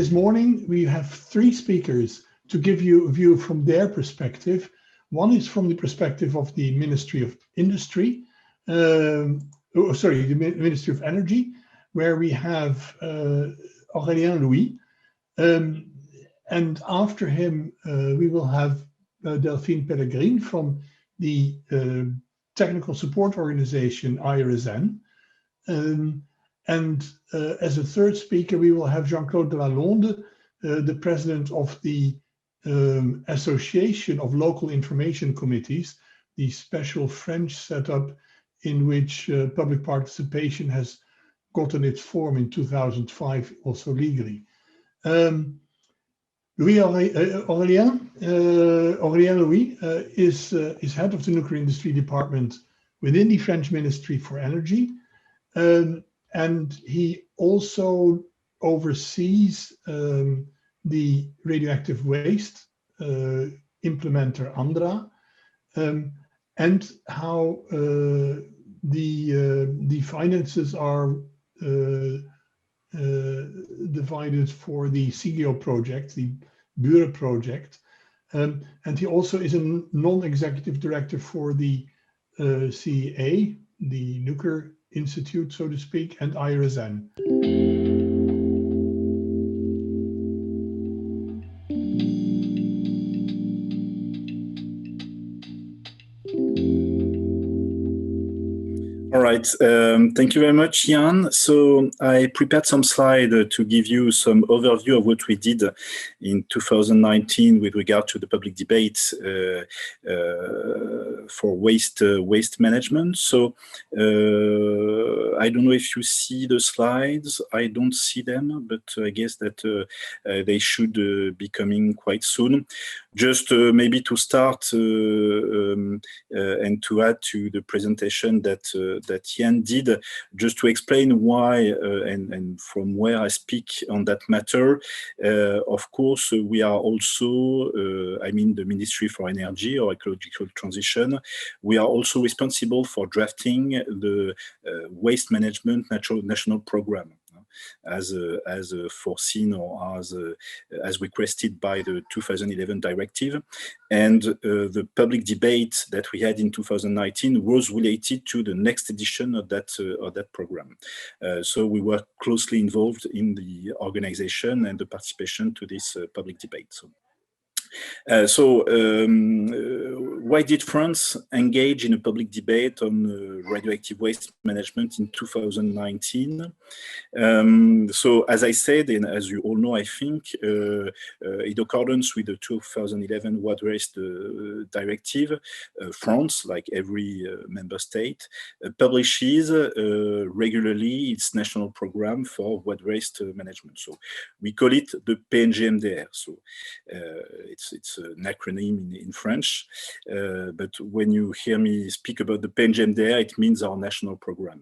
this morning we have three speakers to give you a view from their perspective. One is from the perspective of the Ministry of Industry, the Ministry of Energy, where we have Aurélien Louis. And after him, we will have Delphine Pellegrini from the technical support organization IRSN. And as a third speaker, we will have Jean-Claude Delalonde, the president of the Association of Local Information Committees, the special French setup in which public participation has gotten its form in 2005, also legally. Aurélien Louis is head of the nuclear industry department within the French Ministry for Energy. And he also oversees the radioactive waste implementer ANDRA, and how the finances are divided for the CGO project, the Buren project. And he also is a non-executive director for the CEA, the Nuclear Institute, so to speak, and IRSN. All right, thank you very much, Jan. So I prepared some slides to give you some overview of what we did in 2019 with regard to the public debate for waste management. So I don't know if you see the slides. I don't see them, but I guess that they should be coming quite soon. Just maybe to start and to add to the presentation that Jan did, just to explain why and from where I speak on that matter. Of course, we are also, the Ministry for Energy or Ecological Transition. We are also responsible for drafting the waste management national program, as foreseen or as requested by the 2011 directive. And the public debate that we had in 2019 was related to the next edition of that program. So we were closely involved in the organization and the participation to this public debate. Why did France engage in a public debate on radioactive waste management in 2019? So as I said, and as you all know, I think, in accordance with the 2011 Waste Waste Directive, France, like every member state, publishes regularly its national program for waste waste management. So we call it the PNGMDR. So it's an acronym in French, but when you hear me speak about the PNGMDR, it means our national program,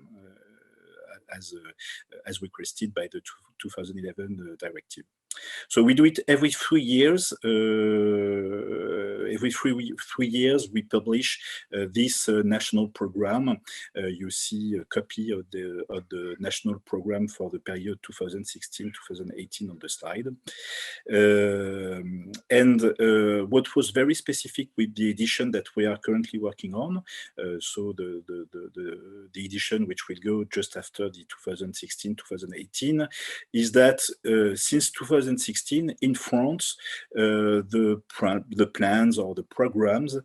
as requested by the 2011 directive. So we do it every 3 years. Every three years, we publish this national program. You see a copy of the national program for the period 2016-2018 on the slide. And what was very specific with the edition that we are currently working on, so the edition which will go just after the 2016-2018, is that since 2016 in France, the plans or the programs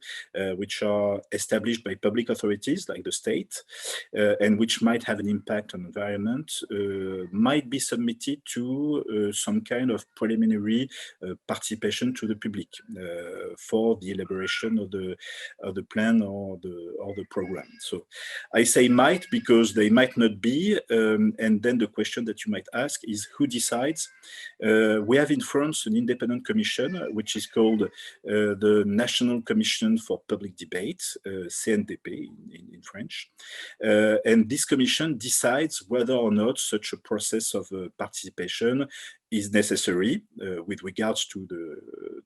which are established by public authorities like the state and which might have an impact on environment might be submitted to some kind of preliminary participation to the public for the elaboration of the plan or the program. So I say might because they might not be, and then the question that you might ask is who decides? We have in France an independent commission which is called the National Commission for Public Debate, CNDP in French, and this commission decides whether or not such a process of participation is necessary with regards to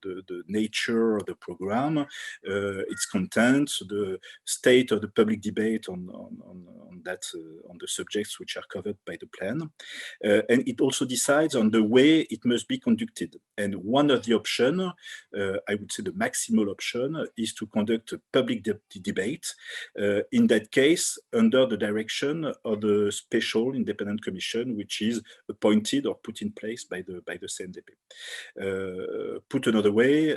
the nature of the program, its content, the state of the public debate on the subjects which are covered by the plan, and it also decides on the way it must be conducted. And one of the options, I would say the maximal option, is to conduct a public debate. In that case, under the direction of the special independent commission, which is appointed or put in place by the CNDP. Put another way,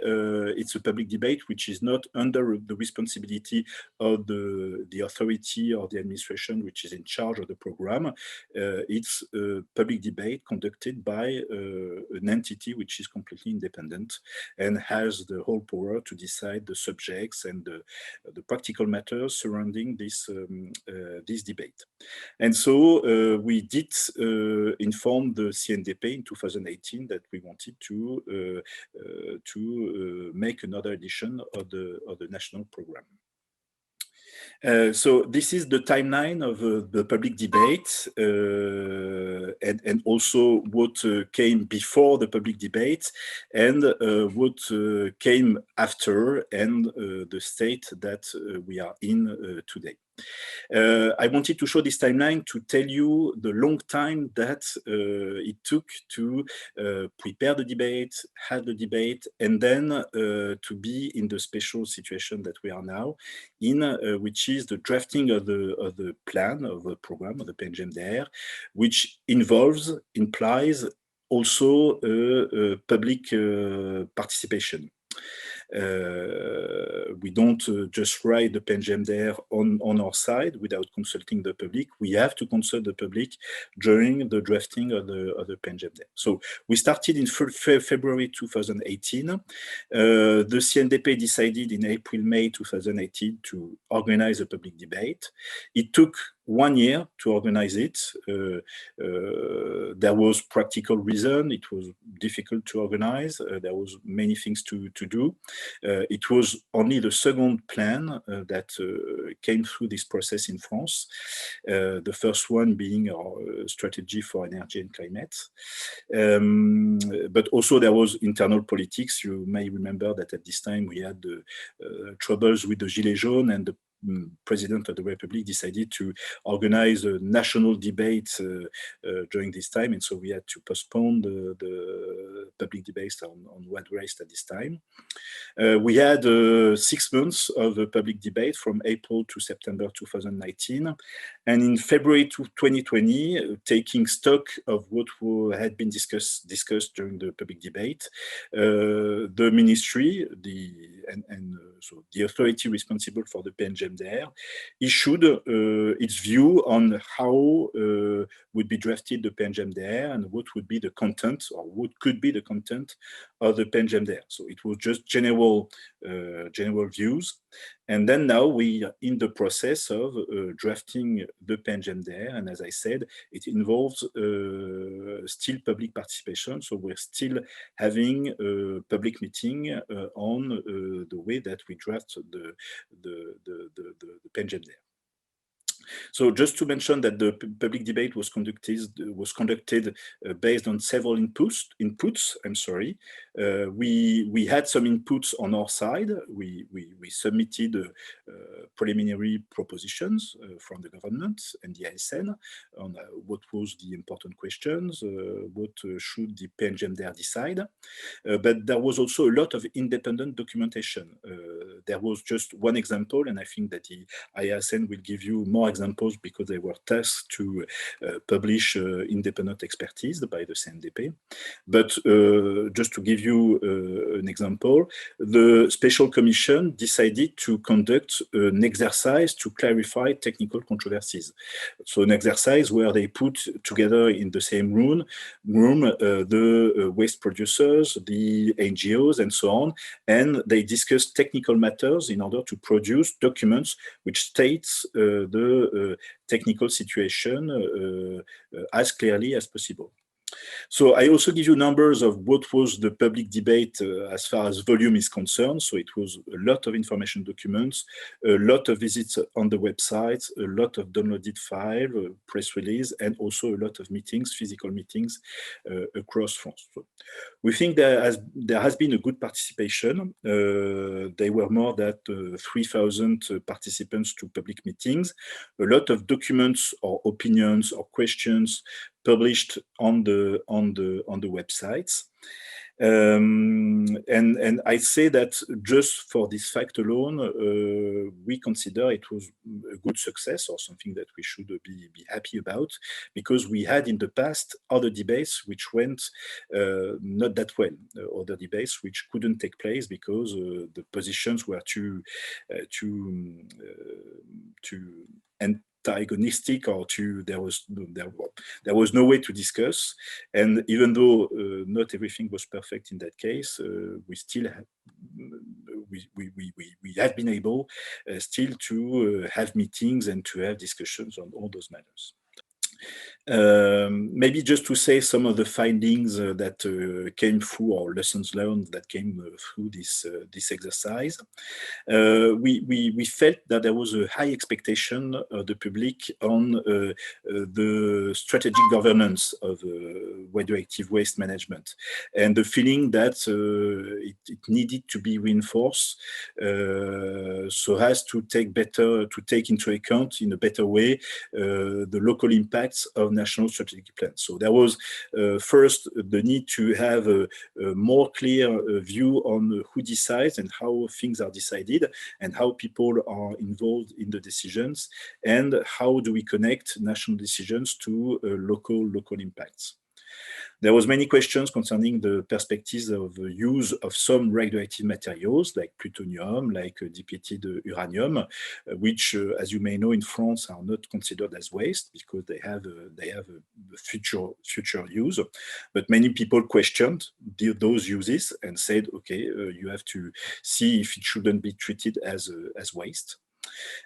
it's a public debate which is not under the responsibility of the authority or the administration which is in charge of the program. It's a public debate conducted by an entity which is completely independent and has the whole power to decide the subjects and the practical matters surrounding this debate. And so we did inform the CNDP in 2018 that we wanted to make another edition of the national program. So this is the timeline of the public debate and also what came before the public debate and what came after and the state that we are in today. I wanted to show this timeline to tell you the long time that it took to prepare the debate, have the debate, and then to be in the special situation that we are now in, which is the drafting of the plan, of the program, of the PNGMDR, which implies also public participation. We don't just write the PNGMDR on our side without consulting the public. We have to consult the public during the drafting of the PNGMDR. So we started in February 2018. The CNDP decided in April-May 2018 to organize a public debate. It took 1 year to organize it. There was practical reason. It was difficult to organize. There was many things to do. It was only the second plan that came through this process in France. The first one being our strategy for energy and climate. But also there was internal politics. You may remember that at this time we had troubles with the Gilets jaunes, and the President of the Republic decided to organize a national debate during this time, and so we had to postpone the public debates on what raised at this time. We had 6 months of a public debate from April to September 2019, and in February 2020, taking stock of what had been discussed during the public debate, the ministry, so the authority responsible for the PNGMDR, issued its view on how would be drafted the PNGMDR and what would be the content, or what could be the content of the PNGMDR. So it was just general views. And then now we are in the process of drafting the PNGMDR, and as I said, it involves still public participation. So we're still having a public meeting on the way that we draft the PNGMDR. So just to mention that the public debate was conducted based on several inputs. I'm sorry. We had some inputs on our side. We submitted preliminary propositions from the government and the IRSN on what was the important questions, what should the PNGMDR decide. But there was also a lot of independent documentation. There was just one example, and I think that the IRSN will give you more examples because they were tasked to publish independent expertise by the CNDP. But just to give you an example, the Special Commission decided to conduct an exercise to clarify technical controversies. So an exercise where they put together in the same room the waste producers, the NGOs, and so on, and they discussed technical matters in order to produce documents which states the technical situation as clearly as possible. So I also give you numbers of what was the public debate as far as volume is concerned. So it was a lot of information documents, a lot of visits on the website, a lot of downloaded file, press release, and also a lot of meetings, physical meetings across France. So we think there has been a good participation. There were more than 3,000 participants to public meetings, a lot of documents or opinions or questions published on the websites. And I say that just for this fact alone, we consider it was a good success or something that we should be happy about, because we had in the past other debates which went not that well, other debates which couldn't take place because the positions were too antagonistic, or there was no way to discuss. And even though not everything was perfect in that case, we still have we have been able still to have meetings and to have discussions on all those matters. Maybe just to say some of the findings that came through, or lessons learned that came through this exercise. We felt that there was a high expectation of the public on the strategic governance of radioactive waste management, and the feeling that it needed to be reinforced so as to take into account in a better way the local impacts of national strategic plans. So there was first the need to have a more clear view on who decides and how things are decided and how people are involved in the decisions, and how do we connect national decisions to local impacts. There was many questions concerning the perspectives of use of some radioactive materials like plutonium, like depleted uranium, which, as you may know, in France are not considered as waste because they have a future use. But many people questioned those uses and said, okay, you have to see if it shouldn't be treated as waste.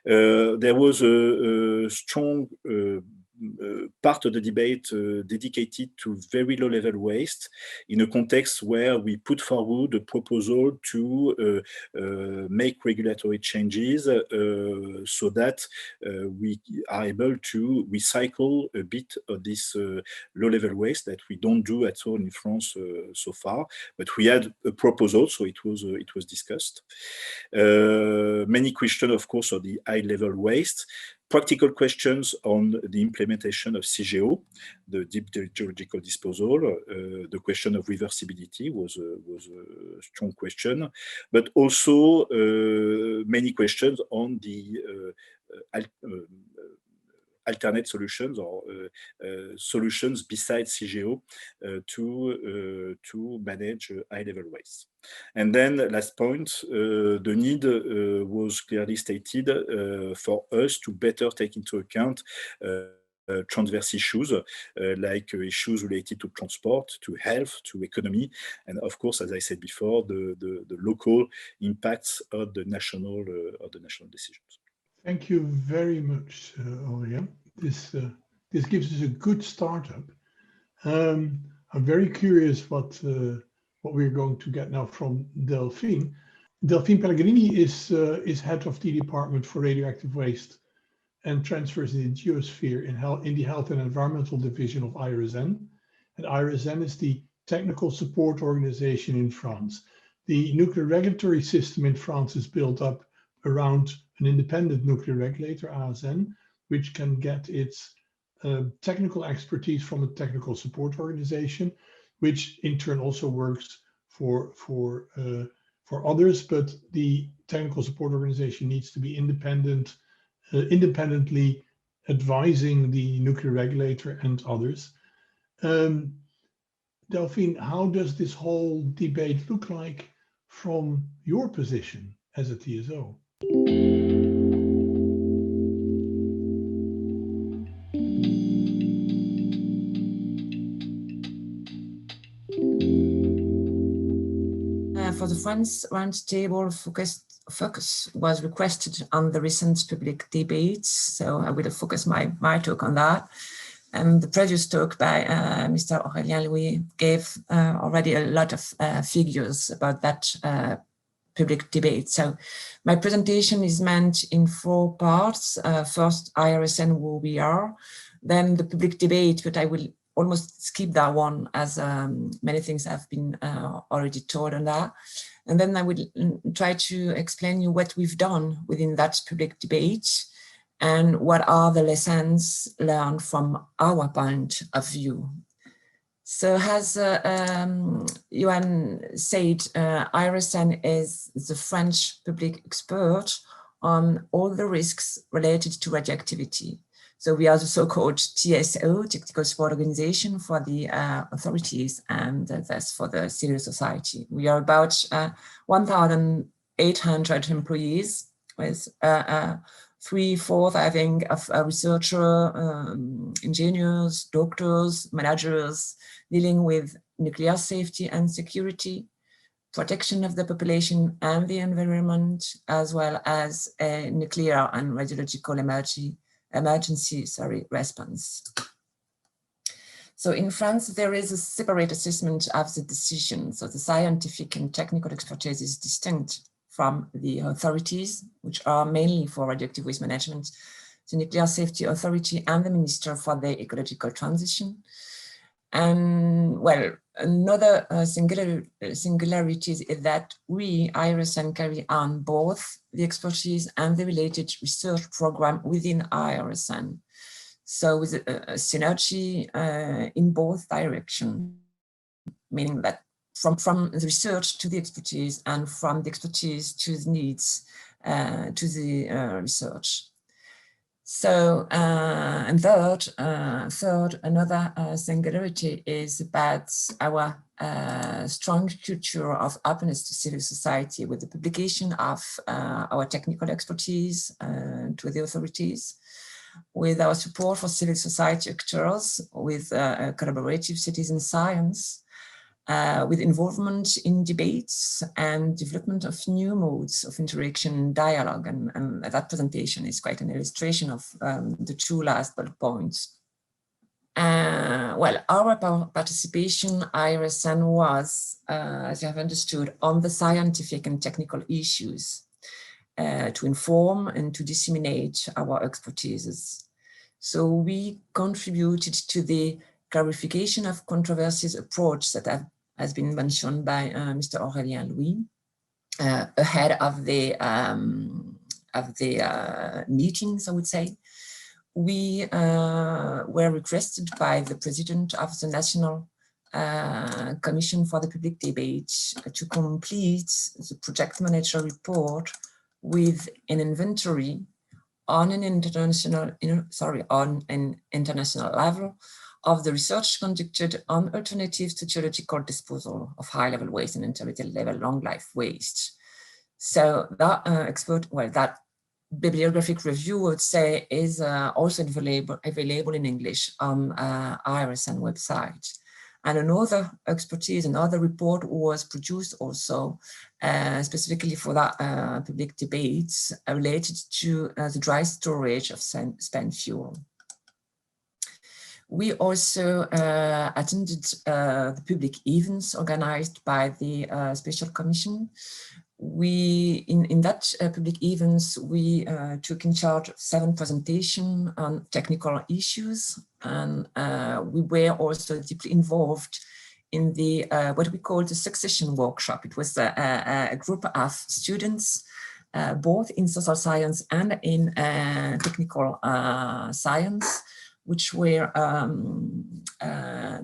There was a strong part of the debate dedicated to very low-level waste in a context where we put forward a proposal to make regulatory changes so that we are able to recycle a bit of this low-level waste that we don't do at all in France so far. But we had a proposal, so it was discussed. Many questions, of course, of the high-level waste. Practical questions on the implementation of CGO, the deep geological disposal. The question of reversibility was a strong question, but also many questions on the alternate solutions or solutions besides CGO to manage high-level waste. And then last point, the need was clearly stated for us to better take into account transverse issues like issues related to transport, to health, to economy, and of course, as I said before, the local impacts of the national decisions. Thank you very much, Aurélien. This gives us a good startup. I'm very curious what we're going to get now from Delphine. Delphine Pellegrini is head of the Department for Radioactive Waste and Transfers in the Geosphere in the Health and Environmental Division of IRSN. And IRSN is the technical support organization in France. The nuclear regulatory system in France is built up around an independent nuclear regulator, ACN, which can get its technical expertise from a technical support organization, which in turn also works for others. But the technical support organization needs to be independent, independently advising the nuclear regulator and others. Delphine, how does this whole debate look like from your position as a TSO? For the France Roundtable, focus was requested on the recent public debates, so I will focus my talk on that. And the previous talk by Mr. Aurélien Louis gave already a lot of figures about that public debate. So my presentation is meant in 4 parts. First, IRSN, who we are, then the public debate, but I will almost skip that one as many things have been already told on that. And then I will try to explain you what we've done within that public debate and what are the lessons learned from our point of view. So as Johan said, IRSN is the French public expert on all the risks related to radioactivity. So we are the so-called TSO, Technical Support Organization, for the authorities and thus for the civil society. We are about 1,800 employees with 3/4, I think, of researchers, engineers, doctors, managers dealing with nuclear safety and security, protection of the population and the environment, as well as a nuclear and radiological emergency response. So in France, there is a separate assessment of the decision. So the scientific and technical expertise is distinct from the authorities, which are mainly for radioactive waste management, the Nuclear Safety Authority and the Minister for the Ecological Transition. And well, another singularities is that we, IRSN, carry on both the expertise and the related research program within IRSN. So with a synergy in both directions, meaning that from the research to the expertise and from the expertise to the needs to the research. So, and third, another singularity is about our strong culture of openness to civil society with the publication of our technical expertise to the authorities, with our support for civil society actors, with collaborative citizen science, with involvement in debates and development of new modes of interaction and dialogue. And that presentation is quite an illustration of the 2 last bullet points. Well, our participation, IRSN, was, as you have understood, on the scientific and technical issues to inform and to disseminate our expertises. So we contributed to the clarification of controversies approach that has been mentioned by Mr. Aurélien Louis ahead of the meetings, I would say. We were requested by the President of the National Commission for the Public Debate to complete the project manager report with an inventory on an international level of the research conducted on alternatives to geological disposal of high-level waste and intermediate-level long-life waste. So that that bibliographic review, I would say, is also available in English on IRSN website. And another expertise, another report was produced also specifically for that public debates related to the dry storage of spent fuel. We also attended the public events organized by the Special Commission. In that public events, we took in charge of 7 presentations on technical issues, and we were also deeply involved in the what we call the succession workshop. It was a group of students, both in social science and in technical science, which were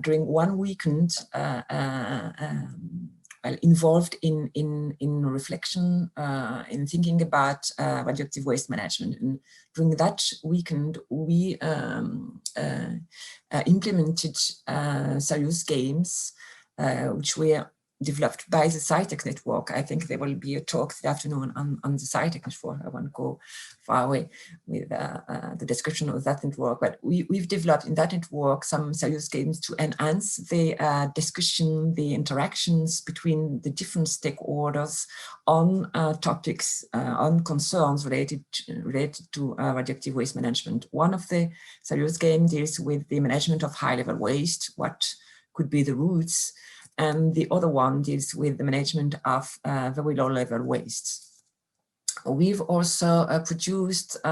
during one weekend involved in reflection, in thinking about radioactive waste management. And during that weekend, we implemented serious games, which were developed by the SciTech network. I think there will be a talk this afternoon on the SciTech network. I won't go far away with the description of that network, but we've developed in that network some serious games to enhance the discussion, the interactions between the different stakeholders on topics, on concerns related to radioactive waste management. One of the serious games deals with the management of high-level waste, what could be the routes, and the other one deals with the management of very low-level waste. We've also produced 6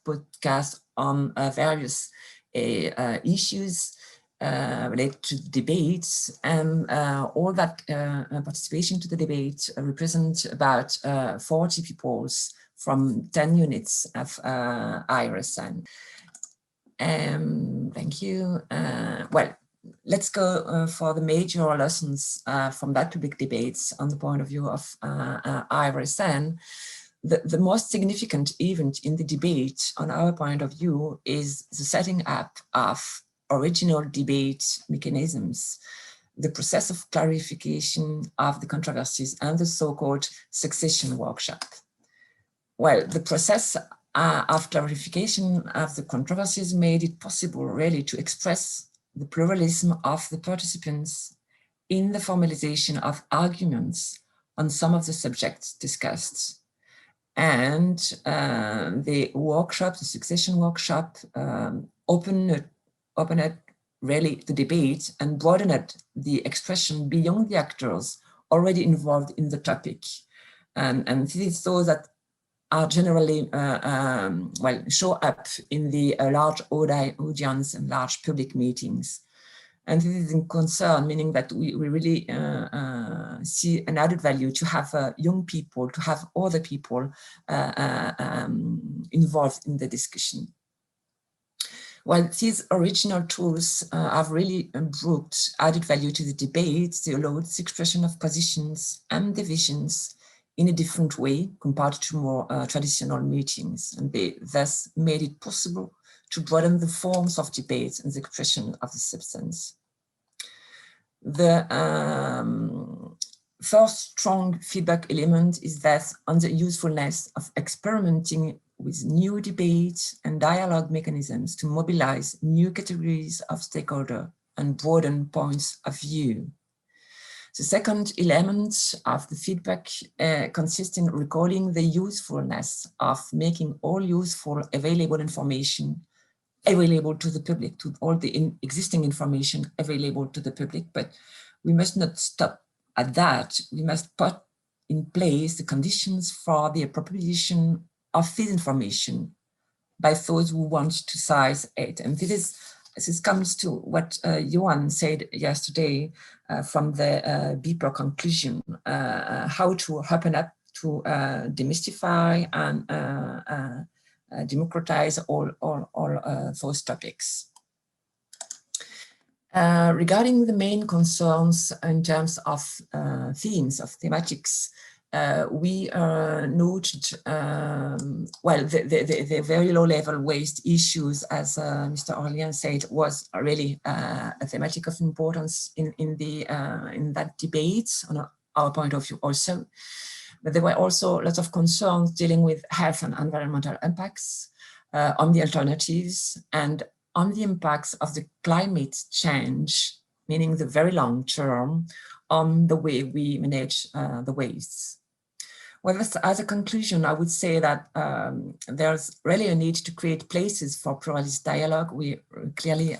podcasts on various issues related to debates, and all that participation to the debate represent about 40 people from 10 units of IRSN. Thank you. Well, let's go for the major lessons from that public debates on the point of view of IRSN. The most significant event in the debate, on our point of view, is the setting up of original debate mechanisms, the process of clarification of the controversies, and the so-called succession workshop. Well, the process of clarification of the controversies made it possible really to express the pluralism of the participants in the formalization of arguments on some of the subjects discussed. And the workshop, the succession workshop, opened really the debate and broadened the expression beyond the actors already involved in the topic. And this is those that are generally, well, show up in the large audience and large public meetings. And this is in concern, meaning that we really see an added value to have young people, to have other people involved in the discussion. Well, these original tools have really brought added value to the debate. They allowed the expression of positions and divisions in a different way compared to more traditional meetings, and they thus made it possible to broaden the forms of debate and the expression of the substance. The first strong feedback element is that on the usefulness of experimenting with new debate and dialogue mechanisms to mobilize new categories of stakeholders and broaden points of view. The second element of the feedback consists in recalling the usefulness of making all useful available information available to the public, to all the existing information available to the public. But we must not stop at that. We must put in place the conditions for the appropriation of this information by those who want to seize it. And this comes to what Johan said yesterday from the BPER conclusion, how to open up to demystify and democratize all those topics. Regarding the main concerns in terms of themes, of thematics, we noted, well, the very low-level waste issues, as Mr. Aurélien said, was really a thematic of importance in that debate, on our point of view also. But there were also lots of concerns dealing with health and environmental impacts, on the alternatives, and on the impacts of the climate change, meaning the very long term, on the way we manage the wastes. Well, as a conclusion, I would say that there's really a need to create places for pluralist dialogue. We clearly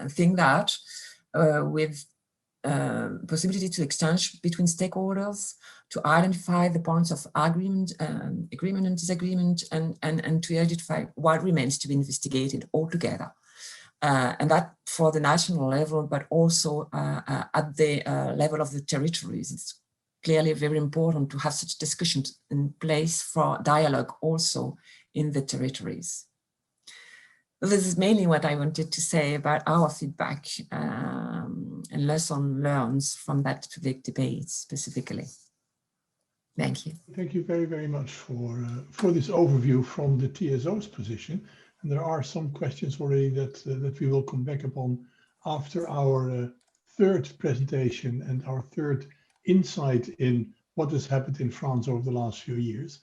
think that with possibility to exchange between stakeholders, to identify the points of agreement and disagreement, and to identify what remains to be investigated altogether. And that for the national level, but also at the level of the territories. It's clearly very important to have such discussions in place for dialogue also in the territories. This is mainly what I wanted to say about our feedback and lesson learned from that public debate specifically. Thank you. Thank you very, very much for this overview from the TSO's position. And there are some questions already that we will come back upon after our third presentation and our third insight in what has happened in France over the last few years.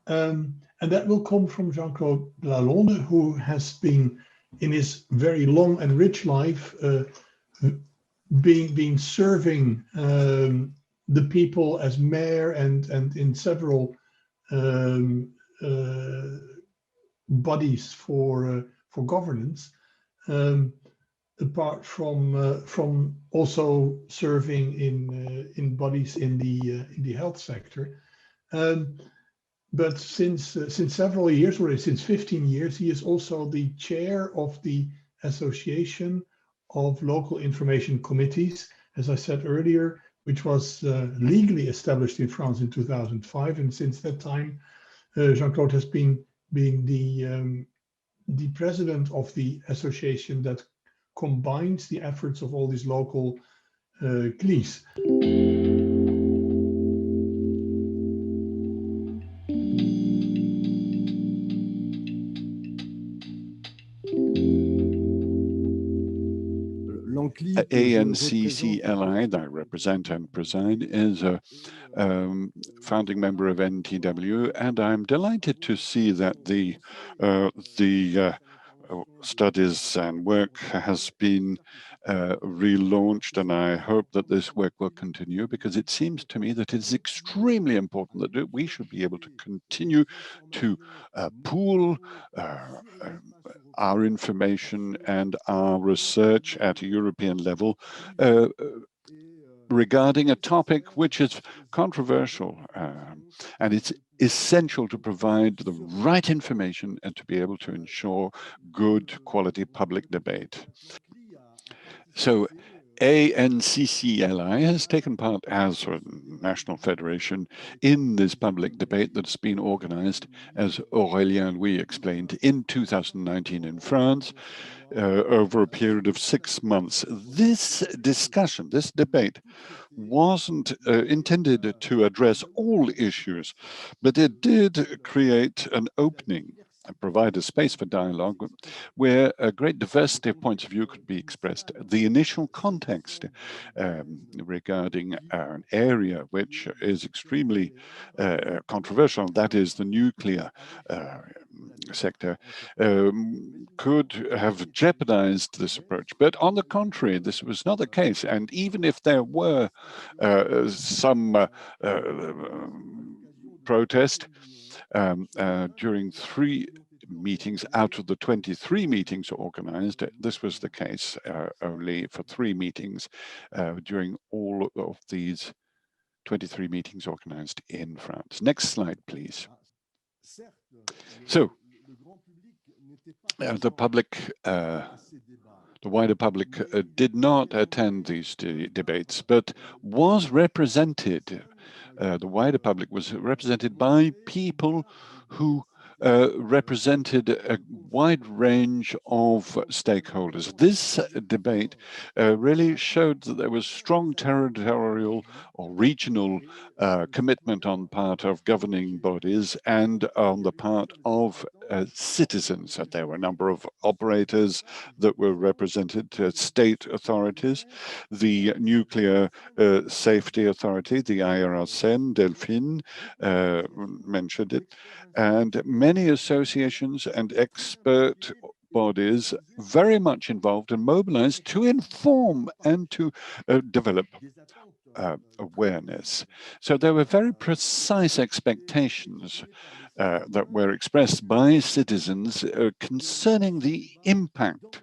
And that will come from Jean-Claude Delalonde, who has been, in his very long and rich life, being serving the people as mayor and in several bodies for governance, apart from also serving in bodies in the health sector. But since several years, or since 15 years, he is also the chair of the Association of Local Information Committees, as I said earlier, which was legally established in France in 2005. And since that time, Jean-Claude has been being the president of the association that combines the efforts of all these local CLIs. ANCCLI, that I represent and preside, is a founding member of NTW, and I'm delighted to see that the studies and work has been relaunched, and I hope that this work will continue, because it seems to me that it's extremely important that we should be able to continue to pool our information and our research at a European level regarding a topic which is controversial, and it's essential to provide the right information and to be able to ensure good quality public debate. So ANCCLI has taken part as a national federation in this public debate that's been organized, as Aurélien and we explained, in 2019 in France, over a period of 6 months. This discussion, this debate, wasn't intended to address all issues, but it did create an opening and provide a space for dialogue where a great diversity of points of view could be expressed. The initial context regarding an area which is extremely controversial, that is the nuclear sector, could have jeopardized this approach. But on the contrary, this was not the case. And even if there were some protest during 3 meetings out of the 23 meetings organized, this was the case only for 3 meetings during all of these 23 meetings organized in France. Next slide, please. So, the public, the wider public did not attend these debates, but was represented, the wider public was represented by people who represented a wide range of stakeholders. This debate really showed that there was strong territorial or regional commitment on the part of governing bodies and on the part of citizens. There were a number of operators that were represented, state authorities, the Nuclear Safety Authority, the IRSN, Delphine mentioned it, and many associations and expert bodies very much involved and mobilized to inform and to develop awareness. So there were very precise expectations that were expressed by citizens concerning the impact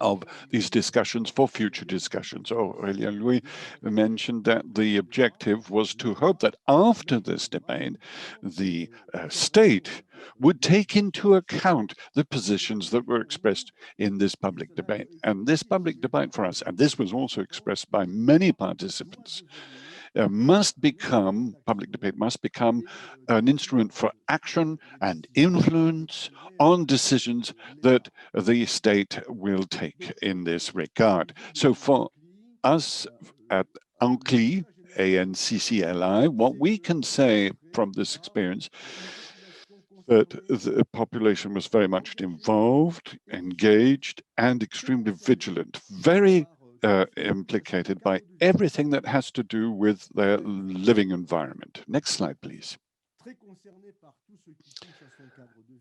of these discussions for future discussions. Aurélien Louis mentioned that the objective was to hope that after this debate, the state would take into account the positions that were expressed in this public debate. And this public debate for us, and this was also expressed by many participants, public debate must become an instrument for action and influence on decisions that the state will take in this regard. So for us at ANCCLI, ANCCLI, what we can say from this experience, that the population was very much involved, engaged, and extremely vigilant. Very implicated by everything that has to do with their living environment. Next slide, please.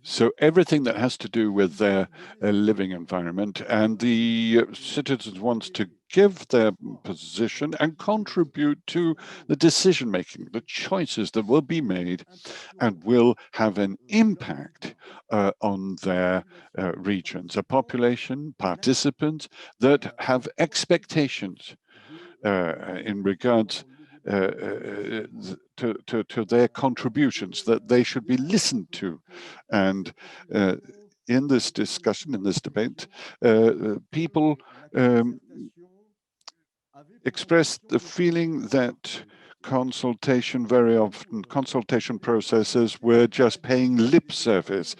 So everything that has to do with their living environment, and the citizens wants to give their position and contribute to the decision-making, the choices that will be made and will have an impact on their regions, a population, participants that have expectations in regards to their contributions, that they should be listened to. And in this discussion, in this debate, people expressed the feeling that very often consultation processes were just paying lip service,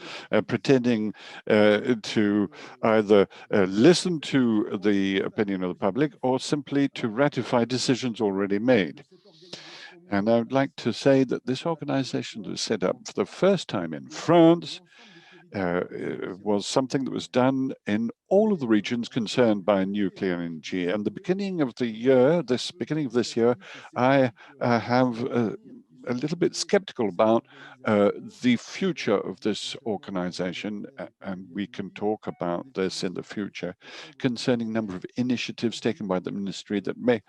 pretending to either listen to the opinion of the public or simply to ratify decisions already made. And I would like to say that this organization was set up for the first time in France. Was something that was done in all of the regions concerned by nuclear energy. And the beginning of the year, beginning of this year, I have a little bit skeptical about the future of this organization, and we can talk about this in the future, concerning a number of initiatives taken by the ministry that may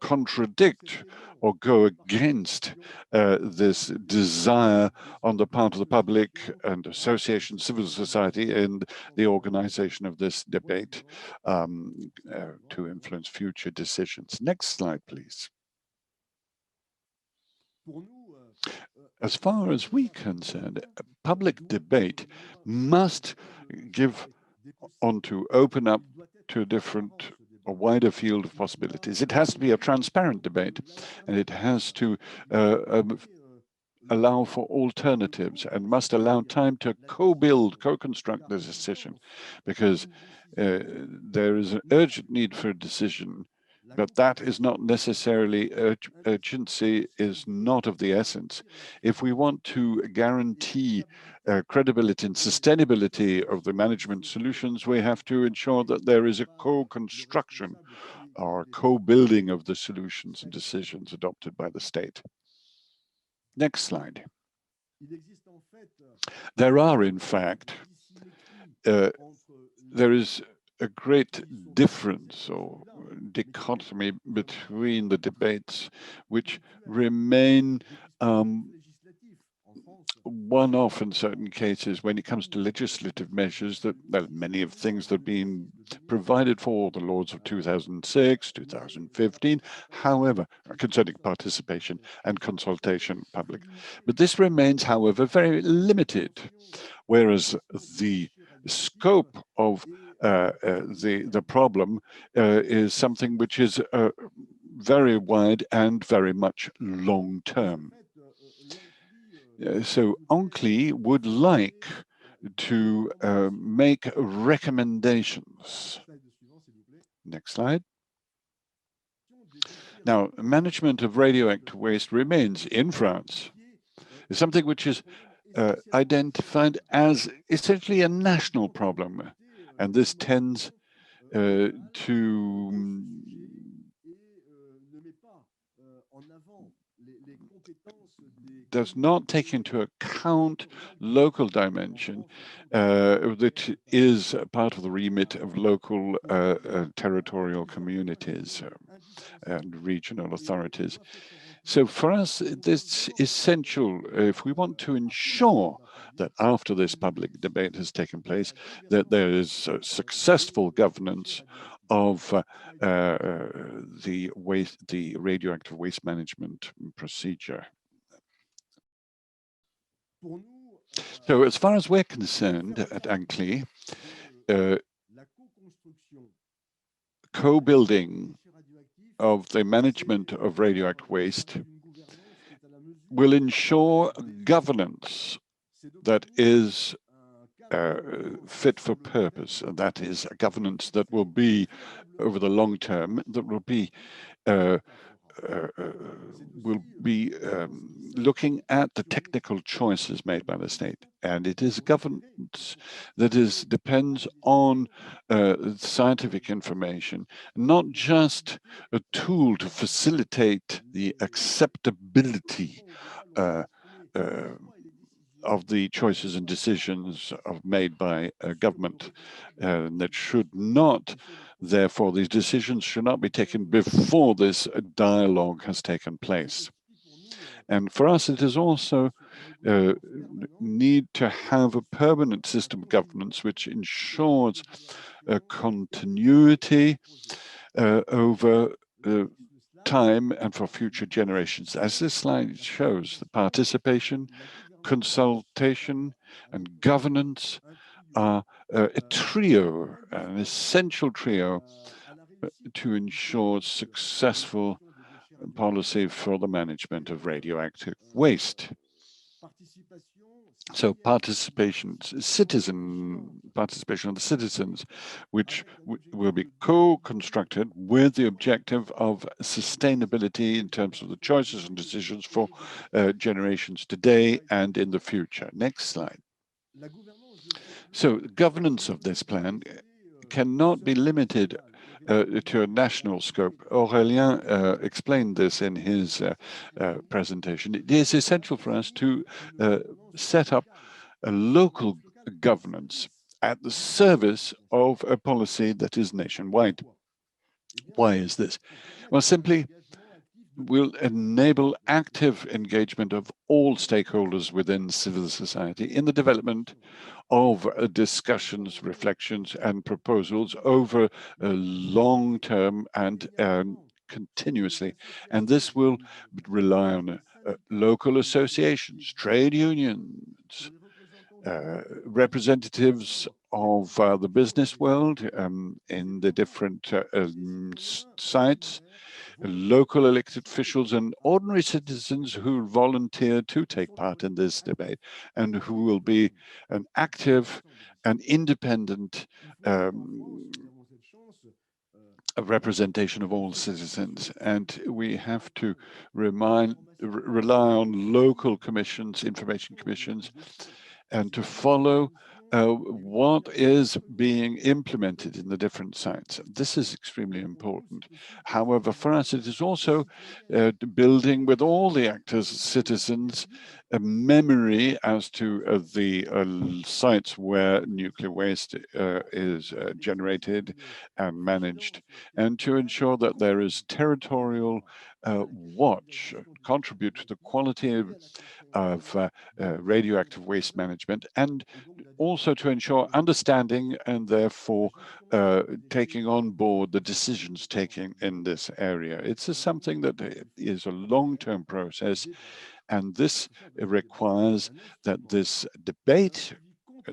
contradict or go against this desire on the part of the public and association, civil society, and the organization of this debate to influence future decisions. Next slide, please. As far as we're concerned, public debate must open up to a wider field of possibilities. It has to be a transparent debate, and it has to allow for alternatives and must allow time to co-construct the decision, because there is an urgent need for a decision, but that is not necessarily urgency is not of the essence. If we want to guarantee credibility and sustainability of the management solutions, we have to ensure that there is a co-construction or co-building of the solutions and decisions adopted by the state. Next slide. There are, in fact, there is a great difference or dichotomy between the debates which remain one-off in certain cases when it comes to legislative measures that many of things that have been provided for the laws of 2006, 2015, however, concerning participation and consultation public. But this remains, however, very limited, whereas the scope of the problem is something which is very wide and very much long-term. So ANCCLI would like to make recommendations. Next slide. Now, management of radioactive waste remains in France. It's something which is identified as essentially a national problem, and this tends does not take into account local dimension that is part of the remit of local territorial communities and regional authorities. So for us, it's essential if we want to ensure that after this public debate has taken place, that there is a successful governance of the radioactive waste management procedure. So as far as we're concerned at ANCCLI, co-building of the management of radioactive waste will ensure governance that is fit for purpose, and that is a governance that will be over the long term, that will be will be looking at the technical choices made by the state, and it is governance that depends on scientific information, not just a tool to facilitate the acceptability of the choices and decisions made by government. That should not, therefore, these decisions should not be taken before this dialogue has taken place. And for us, it is also need to have a permanent system of governance which ensures continuity over time and for future generations. As this slide shows, the participation, consultation, and governance are a trio, an essential trio to ensure successful policy for the management of radioactive waste. So participation of the citizens, which will be co-constructed with the objective of sustainability in terms of the choices and decisions for generations today and in the future. Next slide. So governance of this plan cannot be limited to a national scope. Aurélien explained this in his presentation. It is essential for us to set up a local governance at the service of a policy that is nationwide. Why is this? Well, simply will enable active engagement of all stakeholders within civil society in the development of discussions, reflections, and proposals over a long term and continuously. And this will rely on local associations, trade unions, representatives of the business world in the different sites, local elected officials, and ordinary citizens who volunteer to take part in this debate and who will be an active and independent representation of all citizens. And we have to rely on local commissions, information commissions, and to follow what is being implemented in the different sites. This is extremely important. However, for us, it is also building with all the actors, citizens, a memory as to the sites where nuclear waste is generated and managed, and to ensure that there is territorial watch, contribute to the quality of radioactive waste management, and also to ensure understanding and therefore taking on board the decisions taken in this area. It's something that is a long-term process, and this requires that this debate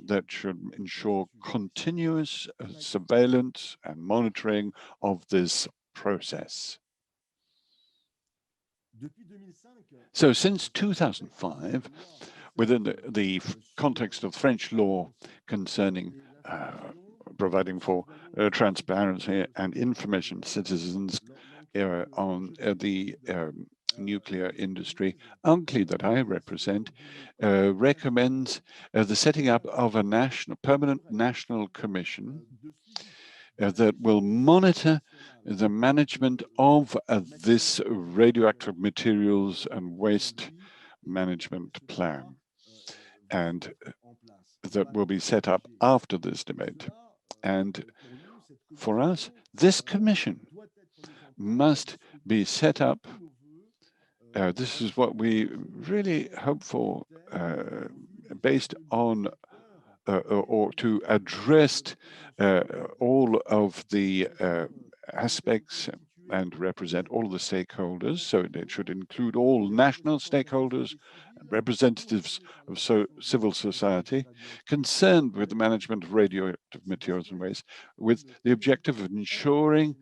that should ensure continuous surveillance and monitoring of this process. So since 2005, within the context of French law concerning providing for transparency and information to citizens on the nuclear industry, ANCCLI, that I represent, recommends the setting up of a permanent national commission that will monitor the management of this radioactive materials and waste management plan, and that will be set up after this debate. And for us, this commission must be set up. This is what we really hope for, based on or to address all of the aspects and represent all the stakeholders. So it should include all national stakeholders and representatives of civil society concerned with the management of radioactive materials and waste, with the objective of ensuring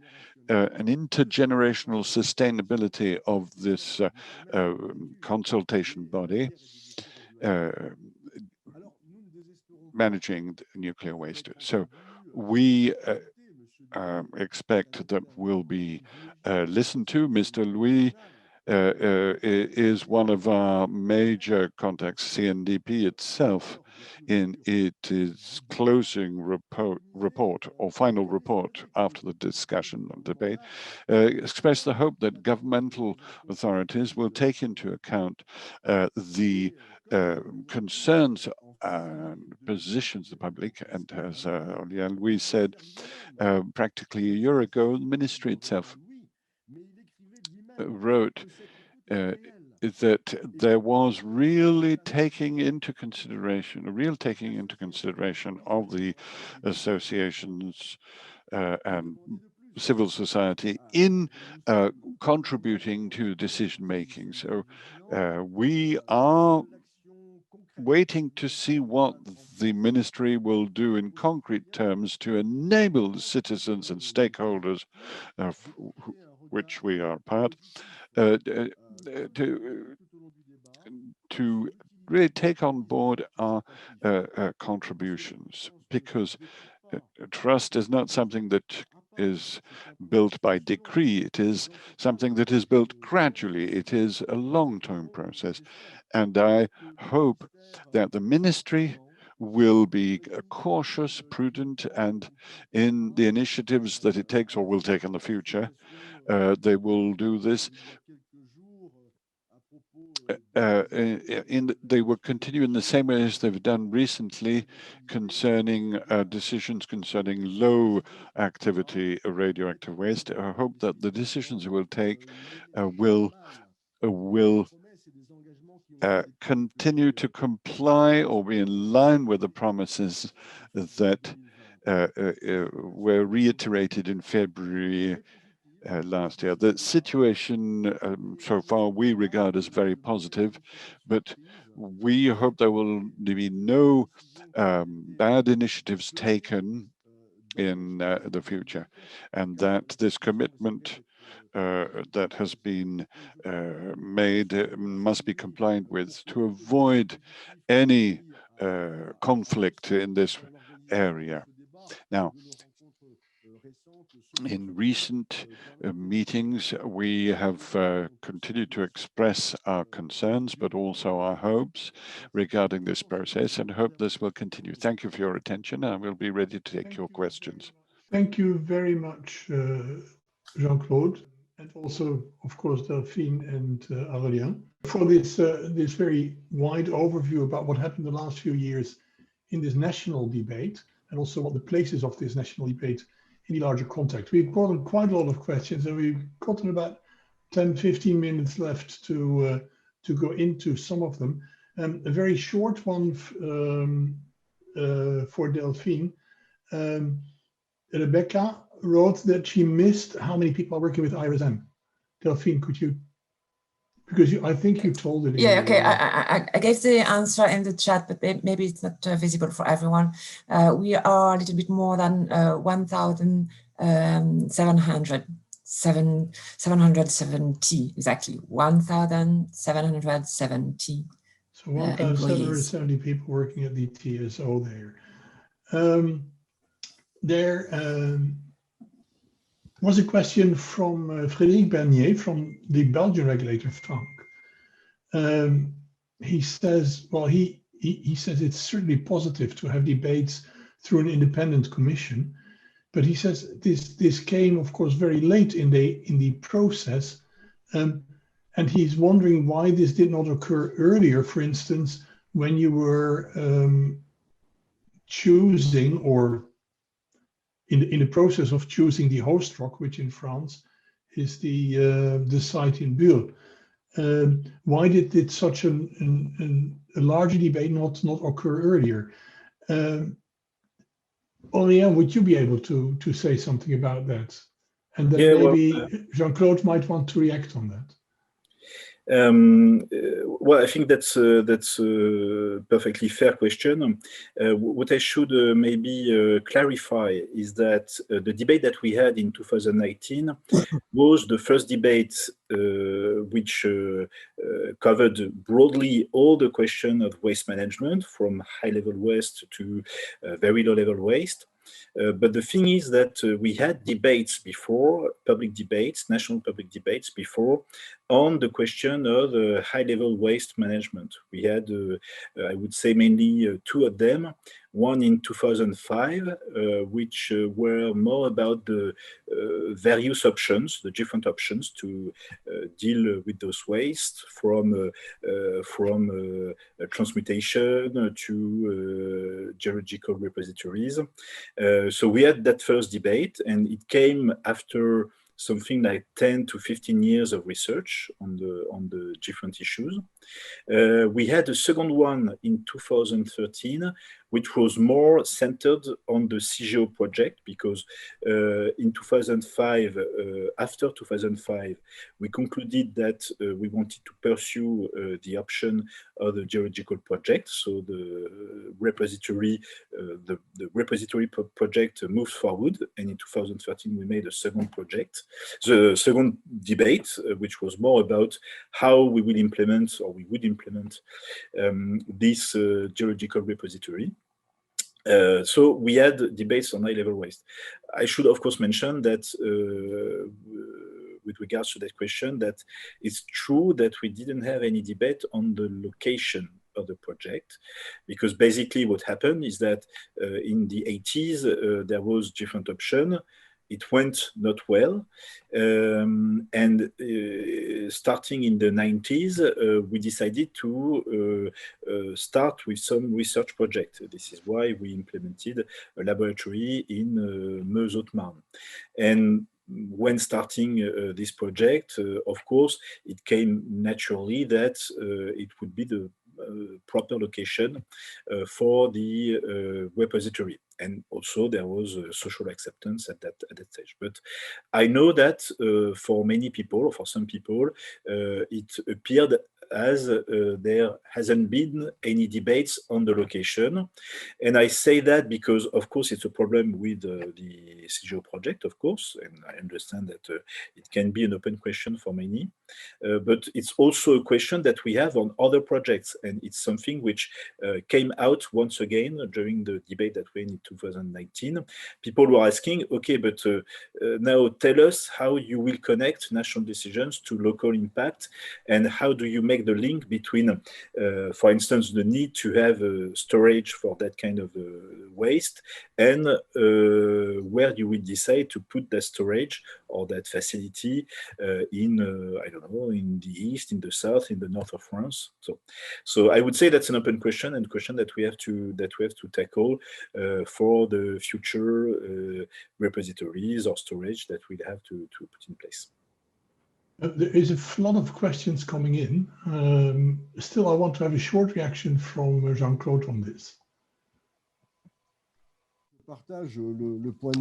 an intergenerational sustainability of this consultation body managing nuclear waste. So we expect that will be listened to. Mr. Louis is one of our major contacts, CNDP itself, in its closing report or final report after the discussion and debate, expressed the hope that governmental authorities will take into account the concerns and positions of the public. And as Aurélien Louis said, practically a year ago, the ministry itself wrote that there was really taking into consideration, a real taking into consideration of the associations and civil society in contributing to decision making. So we are waiting to see what the ministry will do in concrete terms to enable the citizens and stakeholders, of which we are part, to really take on board our contributions, because trust is not something that is built by decree. It is something that is built gradually. It is a long-term process. And I hope that the ministry will be cautious, prudent, and in the initiatives that it takes or will take in the future, they will do this. They will continue in the same way as they've done recently concerning decisions concerning low activity radioactive waste. I hope that the decisions we will take will continue to comply or be in line with the promises that were reiterated in February last year. The situation so far we regard as very positive, but we hope there will be no bad initiatives taken in the future, and that this commitment that has been made must be complied with to avoid any conflict in this area. Now, in recent meetings, we have continued to express our concerns, but also our hopes regarding this process, and hope this will continue. Thank you for your attention, and we'll be ready to take your questions. Thank you very much, Jean-Claude, and also, of course, Delphine and Aurélien, for this very wide overview about what happened the last few years in this national debate, and also what the place is of this national debate in the larger context. We've gotten quite a lot of questions, and we've gotten about 10-15 minutes left to go into some of them. A very short one for Delphine. Rebecca wrote that she missed how many people are working with IRSN. Delphine, could you? Because I think you told it. Yeah, okay. I gave the answer in the chat, but maybe it's not visible for everyone. We are a little bit more than 1,770, exactly. 1,770. So 1,770 people working at the TSO there. There was a question from Frédéric Bernier from the Belgian regulator, Frank. He says, well, he says it's certainly positive to have debates through an independent commission, but he says this came, of course, very late in the process, and he's wondering why this did not occur earlier. For instance, when you were choosing or in the process of choosing the host rock, which in France is the site in Bulle. Why did such a larger debate not occur earlier? Aurélien, would you be able to say something about that? And then maybe Jean-Claude might want to react on that. Well, I think that's a perfectly fair question. What I should maybe clarify is that the debate that we had in 2019 was the first debate which covered broadly all the question of waste management, from high-level waste to very low-level waste. But the thing is that we had debates before, public debates, national public debates before, on the question of high-level waste management. We had, I would say, mainly two of them. One in 2005, which were more about the various options, the different options to deal with those waste, from transmutation to geological repositories. So we had that first debate, and it came after something like 10 to 15 years of research on the different issues. We had a second one in 2013, which was more centered on the CGO project, because in 2005, after 2005, we concluded that we wanted to pursue the option of the geological project. So the repository project moved forward, and in 2013 we made a second project, the second debate, which was more about how we will implement, or we would implement this geological repository. So we had debates on high-level waste. I should, of course, mention that with regards to that question, that it's true that we didn't have any debate on the location of the project, because basically what happened is that in the 80s, there was different option. It went not well. And starting in the 90s, we decided to start with some research project. This is why we implemented a laboratory in Meuse-Haute-Marne. And when starting this project, of course, it came naturally that it would be the proper location for the repository. And also there was social acceptance at that stage. But I know that for many people, or for some people, it appeared as there hasn't been any debates on the location. And I say that because, of course, it's a problem with the CGO project, of course, and I understand that it can be an open question for many. But it's also a question that we have on other projects, and it's something which came out once again during the debate that we had in 2019. People were asking, okay, but now tell us how you will connect national decisions to local impact, and how do you make the link between, for instance, the need to have storage for that kind of waste, and where you will decide to put that storage or that facility in, I don't know, in the east, in the south, in the north of France. So I would say that's an open question, and question that we have to tackle for the future repositories or storage that we'll have to put in place. There is a lot of questions coming in. Still, I want to have a short reaction from Jean-Claude on this.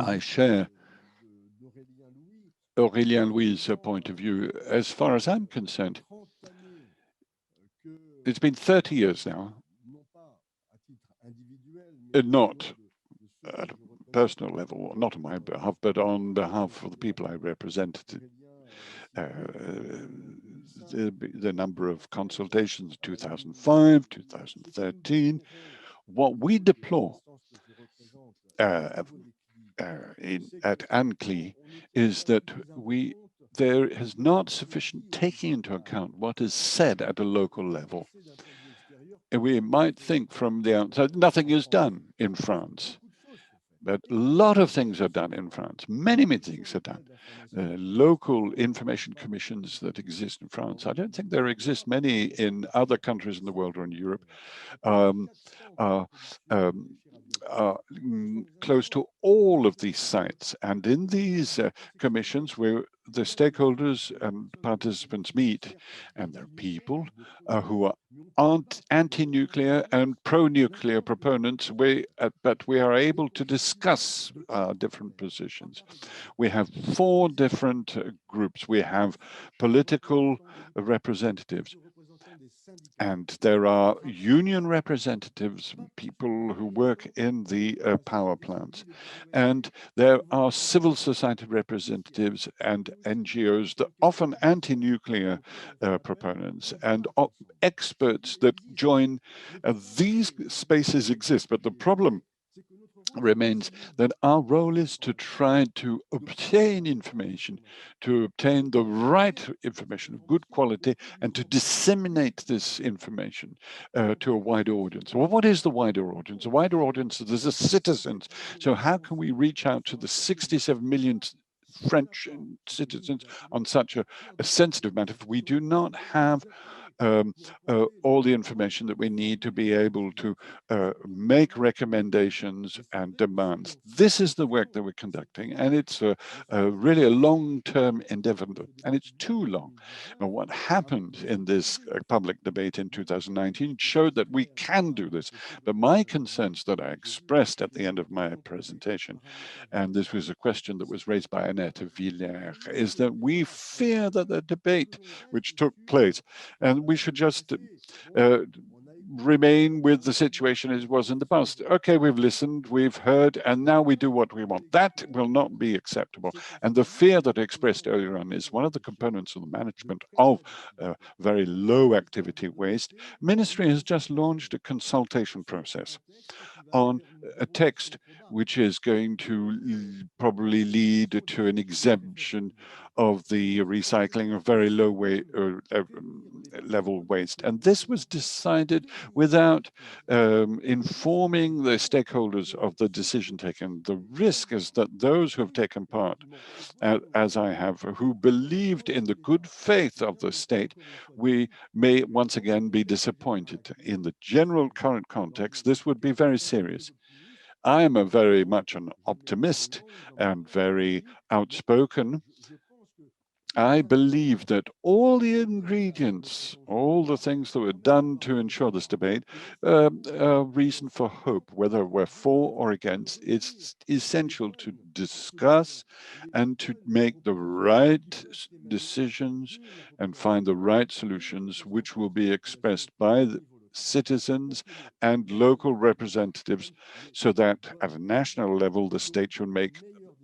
I share Aurélien Louis' point of view. As far as I'm concerned, it's been 30 years now, not at a personal level, not on my behalf, but on behalf of the people I represented. The number of consultations, 2005, 2013. What we deplore at ANCCLI is that there is not sufficient taking into account what is said at a local level. And we might think from the outside, nothing is done in France. But a lot of things are done in France. Many, many things are done. Local information commissions that exist in France, I don't think there exist many in other countries in the world or in Europe, are close to all of these sites. And in these commissions, where the stakeholders and participants meet, and there are people who aren't anti-nuclear and pro-nuclear proponents, but we are able to discuss different positions. We have 4 different groups. We have political representatives, and there are union representatives, people who work in the power plants. And there are civil society representatives and NGOs, that often anti-nuclear proponents, and experts that join. These spaces exist, but the problem remains that our role is to try to obtain information, to obtain the right information of good quality, and to disseminate this information to a wider audience. Well, what is the wider audience? The wider audience is the citizens. So how can we reach out to the 67 million French citizens on such a sensitive matter if we do not have all the information that we need to be able to make recommendations and demands. This is the work that we're conducting, and it's really a long-term endeavor, and it's too long. And what happened in this public debate in 2019 showed that we can do this. But my concerns that I expressed at the end of my presentation, and this was a question that was raised by Annette Villers, is that we fear that the debate which took place, and we should just remain with the situation as it was in the past. Okay, we've listened, we've heard, and now we do what we want. That will not be acceptable. And the fear that I expressed earlier on is one of the components of the management of very low activity waste. Ministry has just launched a consultation process on a text which is going to probably lead to an exemption of the recycling of very low level waste. And this was decided without informing the stakeholders of the decision taken. The risk is that those who have taken part, as I have, who believed in the good faith of the state, we may once again be disappointed. In the general current context, this would be very serious. I am very much an optimist and very outspoken. I believe that all the ingredients, all the things that were done to ensure this debate, are reason for hope. Whether we're for or against, it's essential to discuss and to make the right decisions and find the right solutions, which will be expressed by the citizens and local representatives, so that at a national level, the state should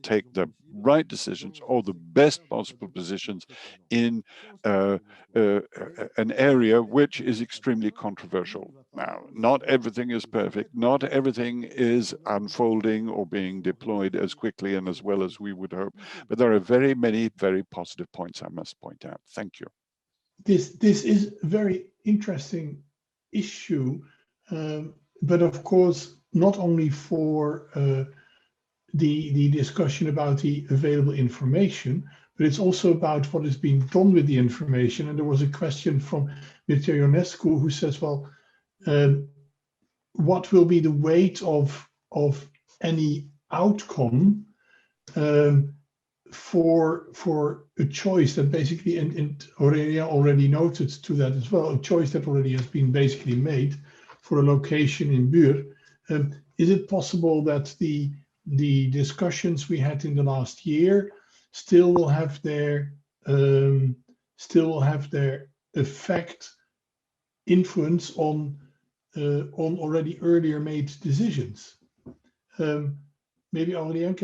take the right decisions or the best possible positions in an area which is extremely controversial. Now, not everything is perfect, not everything is unfolding or being deployed as quickly and as well as we would hope, but there are very many very positive points I must point out. Thank you. This is a very interesting issue, but of course, not only for the discussion about the available information, but it's also about what is being done with the information. And there was a question from Mr. Ionescu who says, well, what will be the weight of any outcome for a choice that basically, and Aurélien already noted to that as well, a choice that already has been basically made for a location in Buur. Is it possible that the discussions we had in the last year still will have their effect, influence on already earlier made decisions? Maybe Aurélien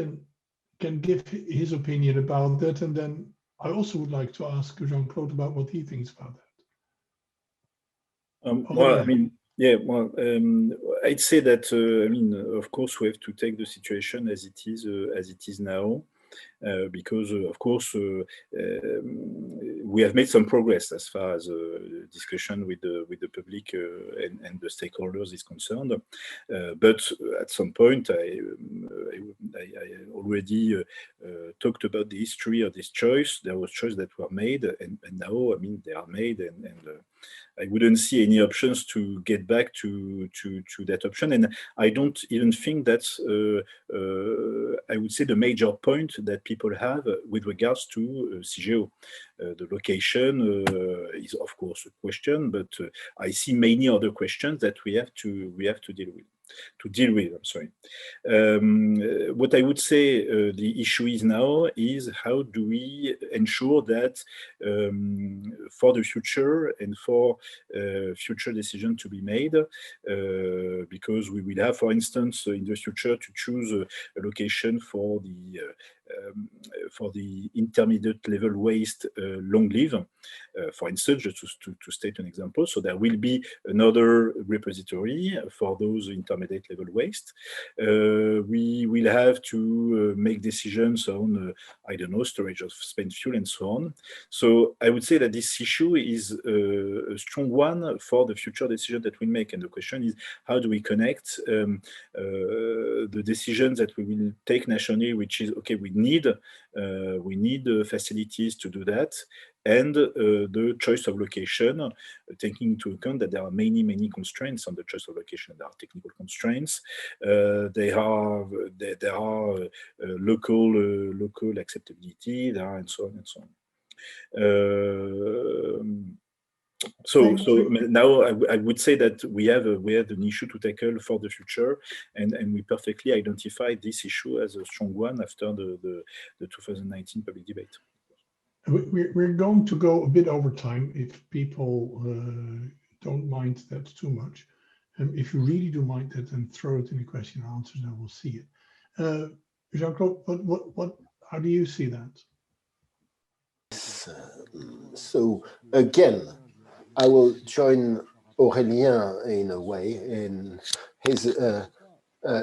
can give his opinion about that, and then I also would like to ask Jean-Claude about what he thinks about that. Well, I mean, yeah, well, I'd say that, I mean, of course, we have to take the situation as it is now, because, of course, we have made some progress as far as discussion with the public and the stakeholders is concerned. But at some point, I already talked about the history of this choice. There was choices that were made, and now, I mean, they are made, and I wouldn't see any options to get back to that option. And I don't even think that's, I would say, the major point that people have with regards to CGO. The location is, of course, a question, but I see many other questions that we have to deal with. I'm sorry. What I would say the issue is now is how do we ensure that for the future and for future decisions to be made, because we will have, for instance, in the future to choose a location for the intermediate level waste long live, for instance, just to state an example. So there will be another repository for those intermediate level waste. We will have to make decisions on, I don't know, storage of spent fuel and so on. So I would say that this issue is a strong one for the future decision that we make. And the question is, how do we connect the decisions that we will take nationally, which is, okay, we need facilities to do that, and the choice of location, taking into account that there are many constraints on the choice of location. There are technical constraints. There are local acceptability. There are and so on and so on. So now I would say that we have an issue to tackle for the future, and we perfectly identified this issue as a strong one after the 2019 public debate. We're going to go a bit over time if people don't mind that too much. If you really do mind that, then throw it in the question and answers, and we'll see it. Jean-Claude, how do you see that? So again, I will join Aurélien in a way in his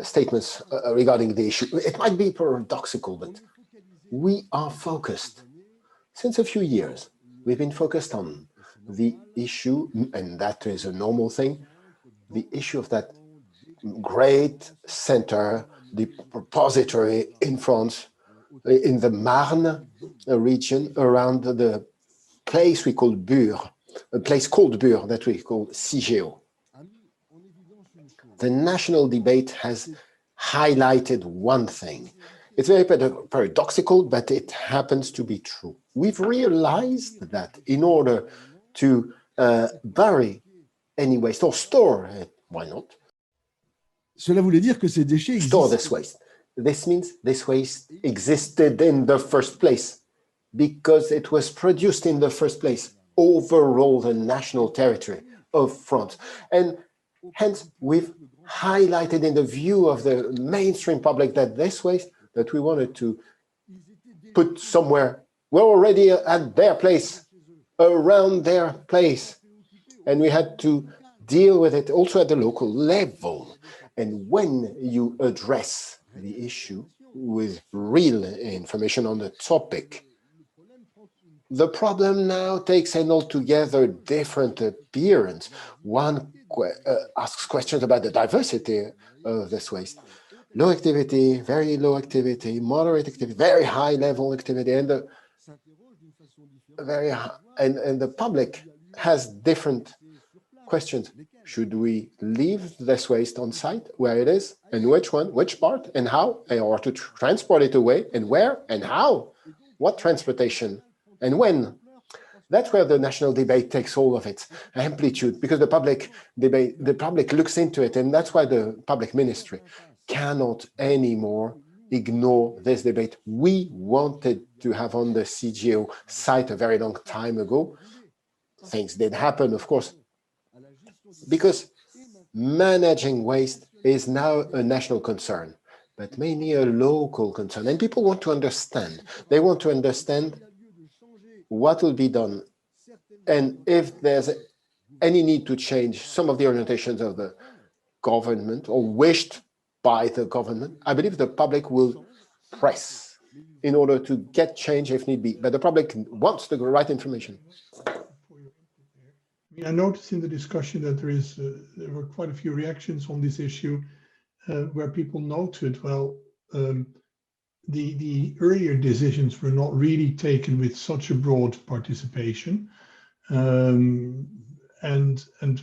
statements regarding the issue. It might be paradoxical, but we are focused. Since a few years, we've been focused on the issue, and that is a normal thing, the issue of that great center, the repository in France, in the Marne region, around the place we call Bure, a place called Bure that we call CIGEO. The national debate has highlighted one thing. It's very paradoxical, but it happens to be true. We've realized that in order to bury any waste or store it, why not? Cela voulait dire que ces déchets store this waste. This means this waste existed in the first place because it was produced in the first place over all the national territory of France. And hence, we've highlighted in the view of the mainstream public that this waste that we wanted to put somewhere were already at their place, around their place. And we had to deal with it also at the local level. And when you address the issue with real information on the topic, the problem now takes an altogether different appearance. One asks questions about the diversity of this waste. Low activity, very low activity, moderate activity, very high level activity, and the very high, and the public has different questions. Should we leave this waste on site where it is, and which one, which part, and how, or to transport it away, and where, and how, what transportation, and when? That's where the national debate takes all of its amplitude, because the public debate, the public looks into it, and that's why the public ministry cannot anymore ignore this debate. We wanted to have on the CIGEO site a very long time ago. Things did happen, of course, because managing waste is now a national concern, but mainly a local concern. And people want to understand. They want to understand what will be done, and if there's any need to change some of the orientations of the government or wished by the government. I believe the public will press in order to get change if need be, but the public wants the right information. I noticed in the discussion that there were quite a few reactions on this issue where people noted, well, the earlier decisions were not really taken with such a broad participation, and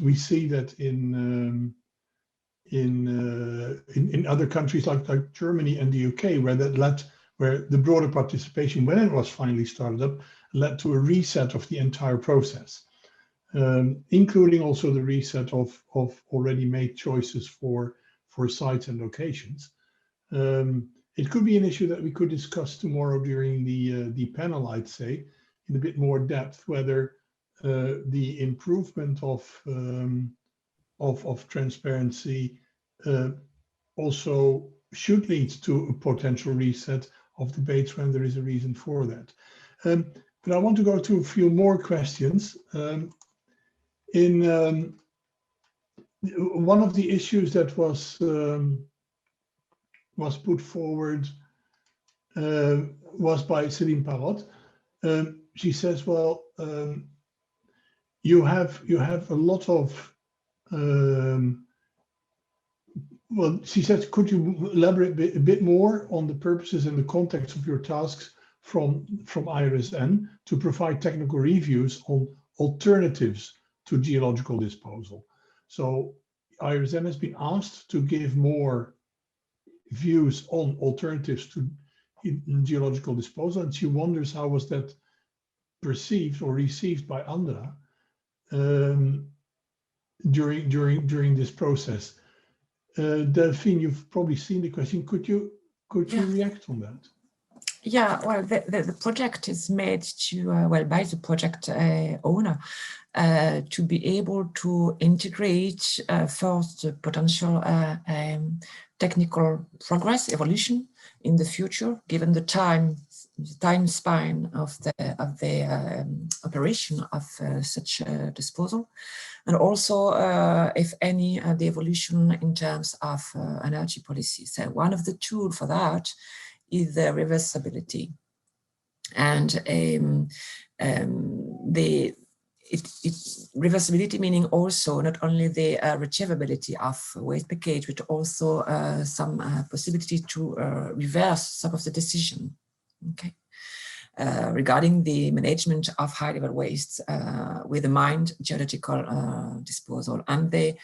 we see that in other countries like Germany and the UK, where the broader participation, when it was finally started up, led to a reset of the entire process, including also the reset of already made choices for sites and locations. It could be an issue that we could discuss tomorrow during the panel, I'd say, in a bit more depth, whether the improvement of transparency also should lead to a potential reset debates when there is a reason for that. But I want to go to a few more questions. One of the issues that was put forward was by Céline Parrot. She says, well, you have a lot of well, she says, could you elaborate a bit more on the purposes and the context of your tasks from IRSN to provide technical reviews on alternatives to geological disposal? So IRSN has been asked to give more views on alternatives to geological disposal, and she wonders how was that perceived or received by ANDRA during this process. Delphine, you've probably seen the question. Could you react on that? Yeah, well, the project is made to, well, by the project owner to be able to integrate first the potential technical progress, evolution in the future, given the time span of the operation of such disposal, and also if any the evolution in terms of energy policy. So one of the tools for that is the reversibility, and reversibility meaning also not only the retrievability of waste package, but also some possibility to reverse some of the decision. Okay, regarding the management of high-level wastes with a mined geological disposal. And the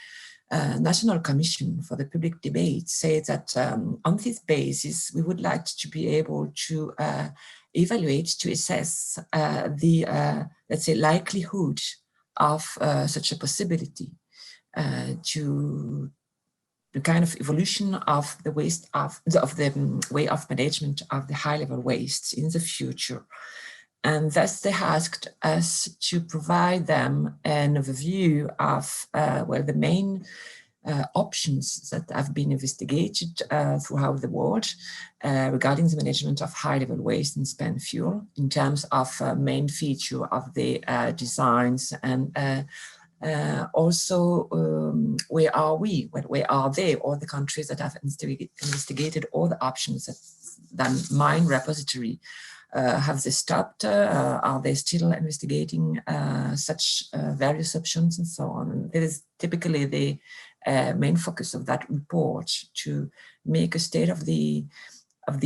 National Commission for the Public Debate said that on this basis, we would like to be able to evaluate, to assess the, let's say, likelihood of such a possibility to the kind of evolution of the waste of the way of management of the high-level wastes in the future. And thus they asked us to provide them an overview of well, the main options that have been investigated throughout the world regarding the management of high-level waste and spent fuel in terms of main feature of the designs, and also where are we, where are they, all the countries that have investigated all the options that then mine repository. Have they stopped? Are they still investigating such various options and so on? And that is typically the main focus of that report, to make a state of the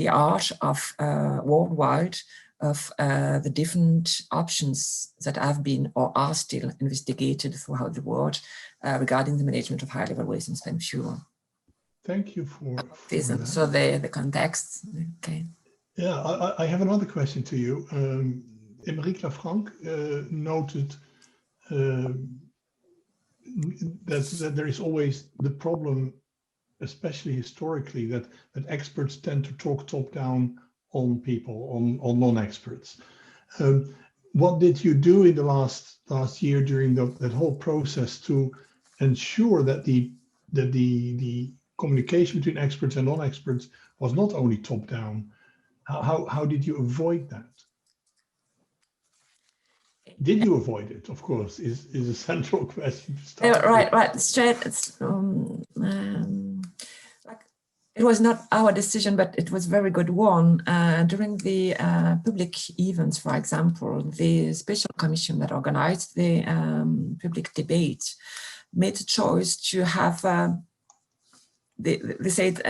art of worldwide of the different options that have been or are still investigated throughout the world regarding the management of high-level waste and spent fuel. Thank you for that. So the context, okay. Yeah, I have another question to you. Émeric Lafranc noted that there is always the problem, especially historically, that experts tend to talk top-down on people, on non-experts. What did you do in the last year during that whole process to ensure that the communication between experts and non-experts was not only top-down? How did you avoid that? Did you avoid it? Of course, is a central question to start with. Right. Straight. It was not our decision, but it was a very good one. During the public events, for example, the special commission that organized the public debate made a choice to have, they said,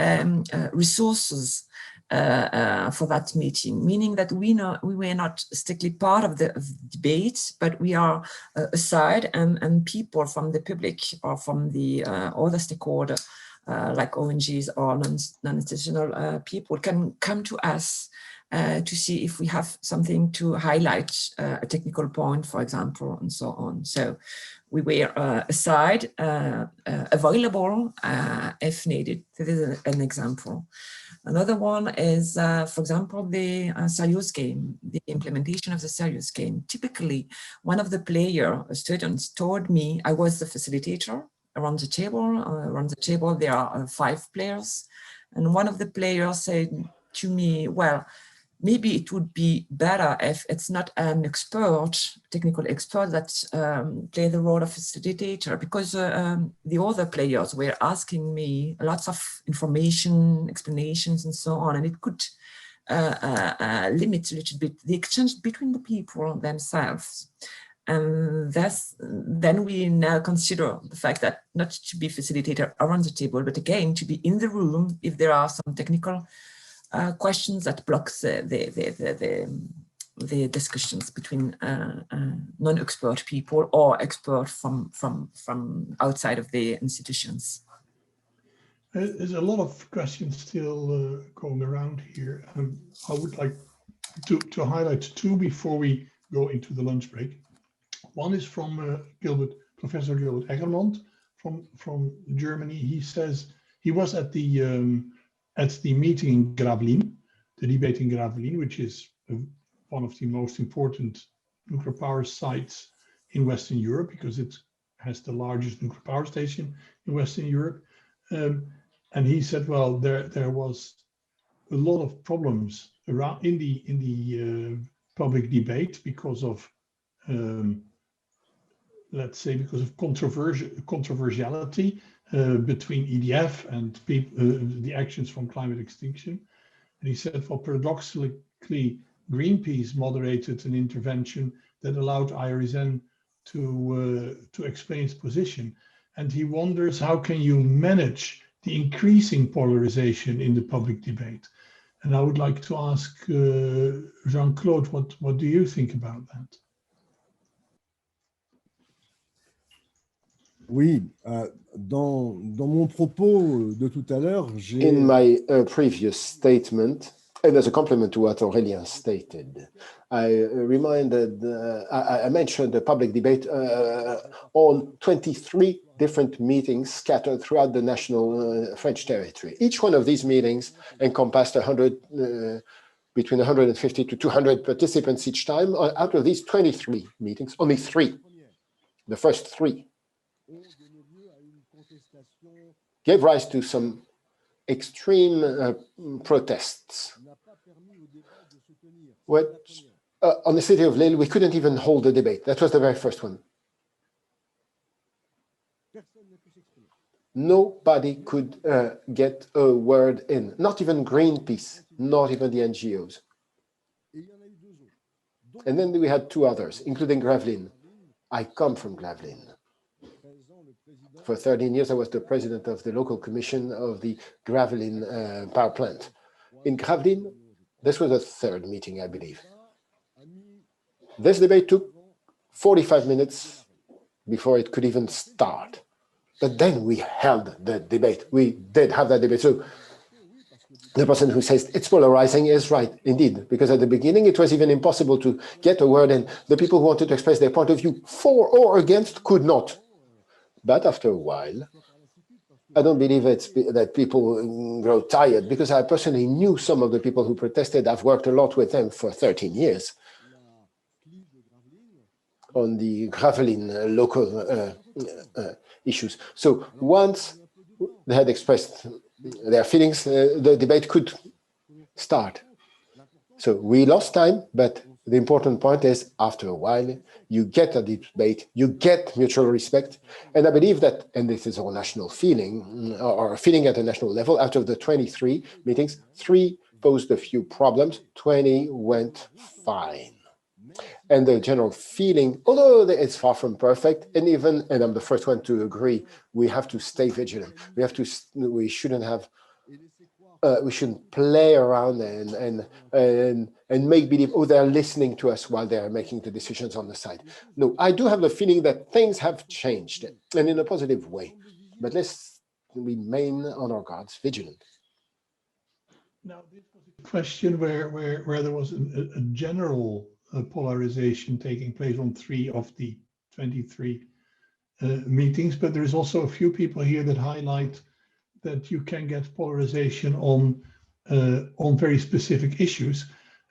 resources for that meeting, meaning that we were not strictly part of the debate, but we are aside, and people from the public or from the other stakeholder, like ONGs or non-institutional people, can come to us to see if we have something to highlight, a technical point, for example, and so on. So we were aside, available if needed. This is an example. Another one is, for example, the serious game, the implementation of the serious game. Typically, one of the students told me, I was the facilitator around the table. Around the table, there are 5 players. And one of the players said to me, well, maybe it would be better if it's not an technical expert that play the role of facilitator, because the other players were asking me lots of information, explanations, and so on, and it could limit a little bit the exchange between the people themselves. And then we now consider the fact that not to be facilitator around the table, but again, to be in the room if there are some technical questions that blocks the discussions between non-expert people or expert from outside of the institutions. There's a lot of questions still going around here. I would like to highlight two before we go into the lunch break. One is from Professor Gilbert Eggermont from Germany. He says he was at the meeting in Gravelines, the debate in Gravelines, which is one of the most important nuclear power sites in Western Europe, because it has the largest nuclear power station in Western Europe. And he said, well, there was a lot of problems around in the public debate because of let's say because of controversiality between EDF and the actions from climate extinction. And he said, well, paradoxically, Greenpeace moderated an intervention that allowed IRSN to explain its position. And he wonders, how can you manage the increasing polarization in the public debate? And I would like to ask Jean-Claude, what do you think about that? Oui, dans mon propos de tout à l'heure, j'ai... In my previous statement, and as a complement to what Aurélien stated, I mentioned the public debate on 23 different meetings scattered throughout the national French territory. Each one of these meetings encompassed between 150 to 200 participants each time. Out of these 23 meetings, only 3, the first 3, gave rise to some extreme protests. Which, on the city of Lille, we couldn't even hold a debate. That was the very first one. Nobody could get a word in, not even Greenpeace, not even the NGOs. And then we had 2 others, including Gravelines. I come from Gravelines. For 13 years, I was the president of the local commission of the Gravelines power plant. In Gravelines, this was the 3rd meeting, I believe. This debate took 45 minutes before it could even start. But then we held the debate. We did have that debate. So the person who says it's polarizing is right, indeed, because at the beginning it was even impossible to get a word in. The people who wanted to express their point of view for or against could not. But after a while, I don't believe that people grow tired, because I personally knew some of the people who protested. I've worked a lot with them for 13 years on the Gravelines local issues. So once they had expressed their feelings, the debate could start. So we lost time, but the important point is, after a while, you get a debate, you get mutual respect. And I believe that, and this is our national feeling, or feeling at a national level, out of the 23 meetings, 3 posed a few problems, 20 went fine. And the general feeling, although it's far from perfect, and I'm the first one to agree, we have to stay vigilant. We shouldn't play around and make believe, oh, they're listening to us while they're making the decisions on the side. No, I do have the feeling that things have changed, and in a positive way. But let's remain on our guards, vigilant. Now, this was a question where there was a general polarization taking place on 3 of the 23 meetings, but there's also a few people here that highlight that you can get polarization on very specific issues.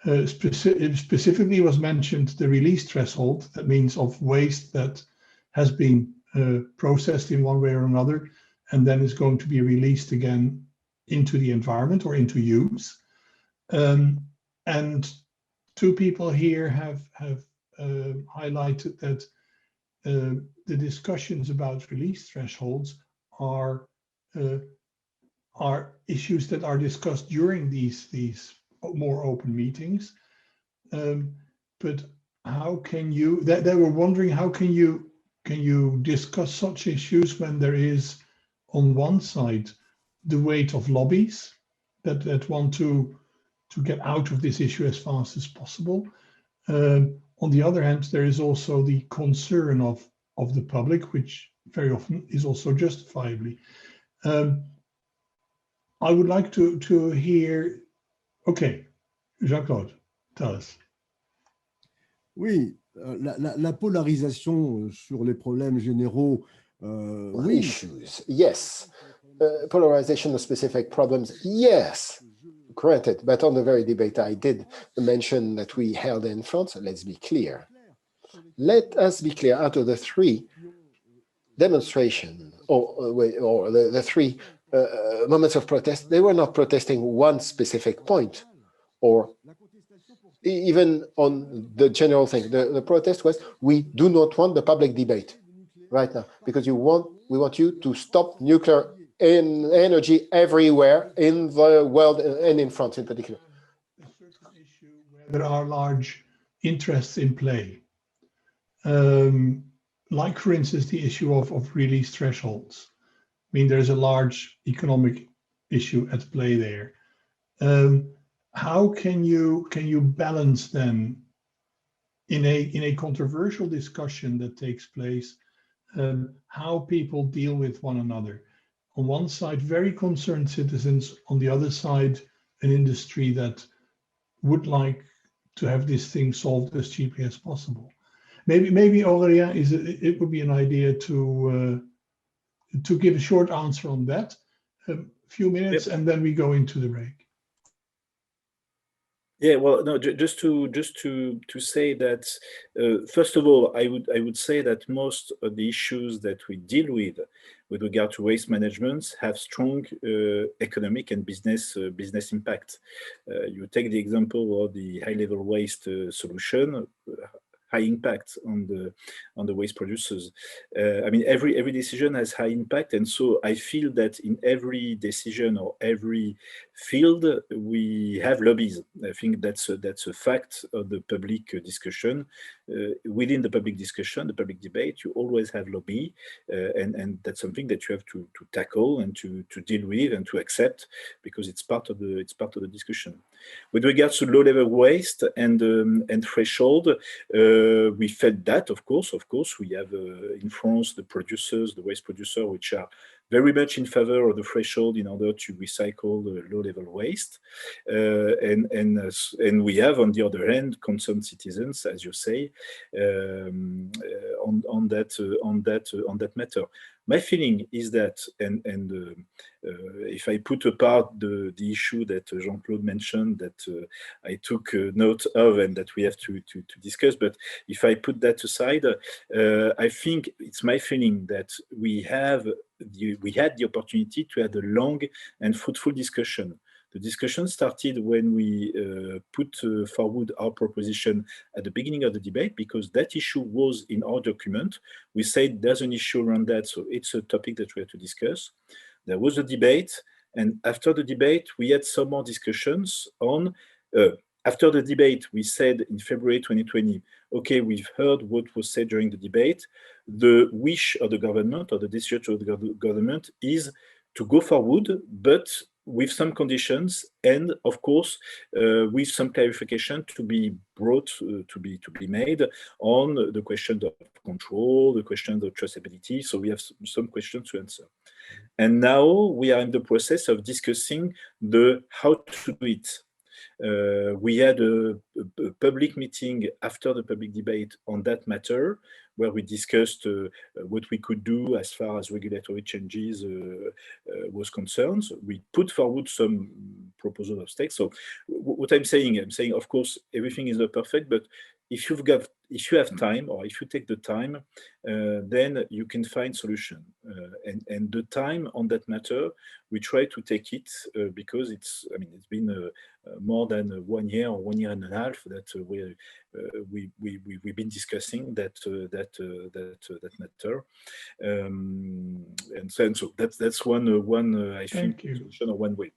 Specifically was mentioned the release threshold, that means of waste that has been processed in one way or another, and then is going to be released again into the environment or into use. And two people here have highlighted that the discussions about release thresholds are issues that are discussed during these more open meetings. But how can you? They were wondering, how can you discuss such issues when there is on one side the weight of lobbies that want to get out of this issue as fast as possible. On the other hand, there is also the concern of the public, which very often is also justifiably. I would like to hear. Okay, Jean-Claude, tell us. Oui, la polarisation sur les problèmes généraux. Oui. Issues, yes. Polarization of specific problems, yes. Granted, but on the very debate I did mention that we held in France, let's be clear. Let us be clear, out of the three demonstrations, or the three moments of protest, they were not protesting one specific point, or even on the general thing. The protest was, we do not want the public debate right now, because we want you to stop nuclear energy everywhere in the world, and in France in particular. A certain issue where there are large interests in play, like for instance the issue of release thresholds. I mean, there's a large economic issue at play there. How can you balance then in a controversial discussion that takes place, how people deal with one another? On one side, very concerned citizens. On the other side, an industry that would like to have this thing solved as cheaply as possible. Maybe Aurélien, it would be an idea to give a short answer on that, a few minutes, yep. And then we go into the break. Yeah, well, no, just to say that first of all, I would say that most of the issues that we deal with regard to waste management have strong economic and business impact. You take the example of the high-level waste solution. High impact on the waste producers. I mean, every decision has high impact, and so I feel that in every decision or every field we have lobbies. I think that's a fact of the public discussion. Within the public discussion, the public debate, you always have lobby, and that's something that you have to tackle and to deal with and to accept, because it's part of the discussion. With regards to low-level waste and threshold, we felt that, of course, we have in France the waste producer, which are very much in favor of the threshold in order to recycle the low-level waste, and we have, on the other hand, concerned citizens, as you say, on that matter. My feeling is that, if I put apart the issue that Jean-Claude mentioned, that I took note of and that we have to discuss, but if I put that aside, I think it's my feeling that we had the opportunity to have a long and fruitful discussion. The discussion started when we put forward our proposition at the beginning of the debate, because that issue was in our document. We said there's an issue around that, so it's a topic that we have to discuss. There was a debate, and after the debate, we had some more discussions on. After the debate, we said in February 2020, okay, we've heard what was said during the debate. The wish of the government, or the decision of the government, is to go forward, but with some conditions, and of course with some clarification to be brought to be made on the question of control, the question of traceability. So we have some questions to answer, and now we are in the process of discussing how to do it. We had a public meeting after the public debate on that matter, where we discussed what we could do as far as regulatory changes was concerned. So we put forward some proposals of stakes. So what I'm saying, of course, everything is not perfect, but if you have time, or if you take the time, then you can find solution. And the time on that matter, we try to take it because it's been more than 1 year or 1 year and a half that we've been discussing that matter. And so that's one I think solution or one way.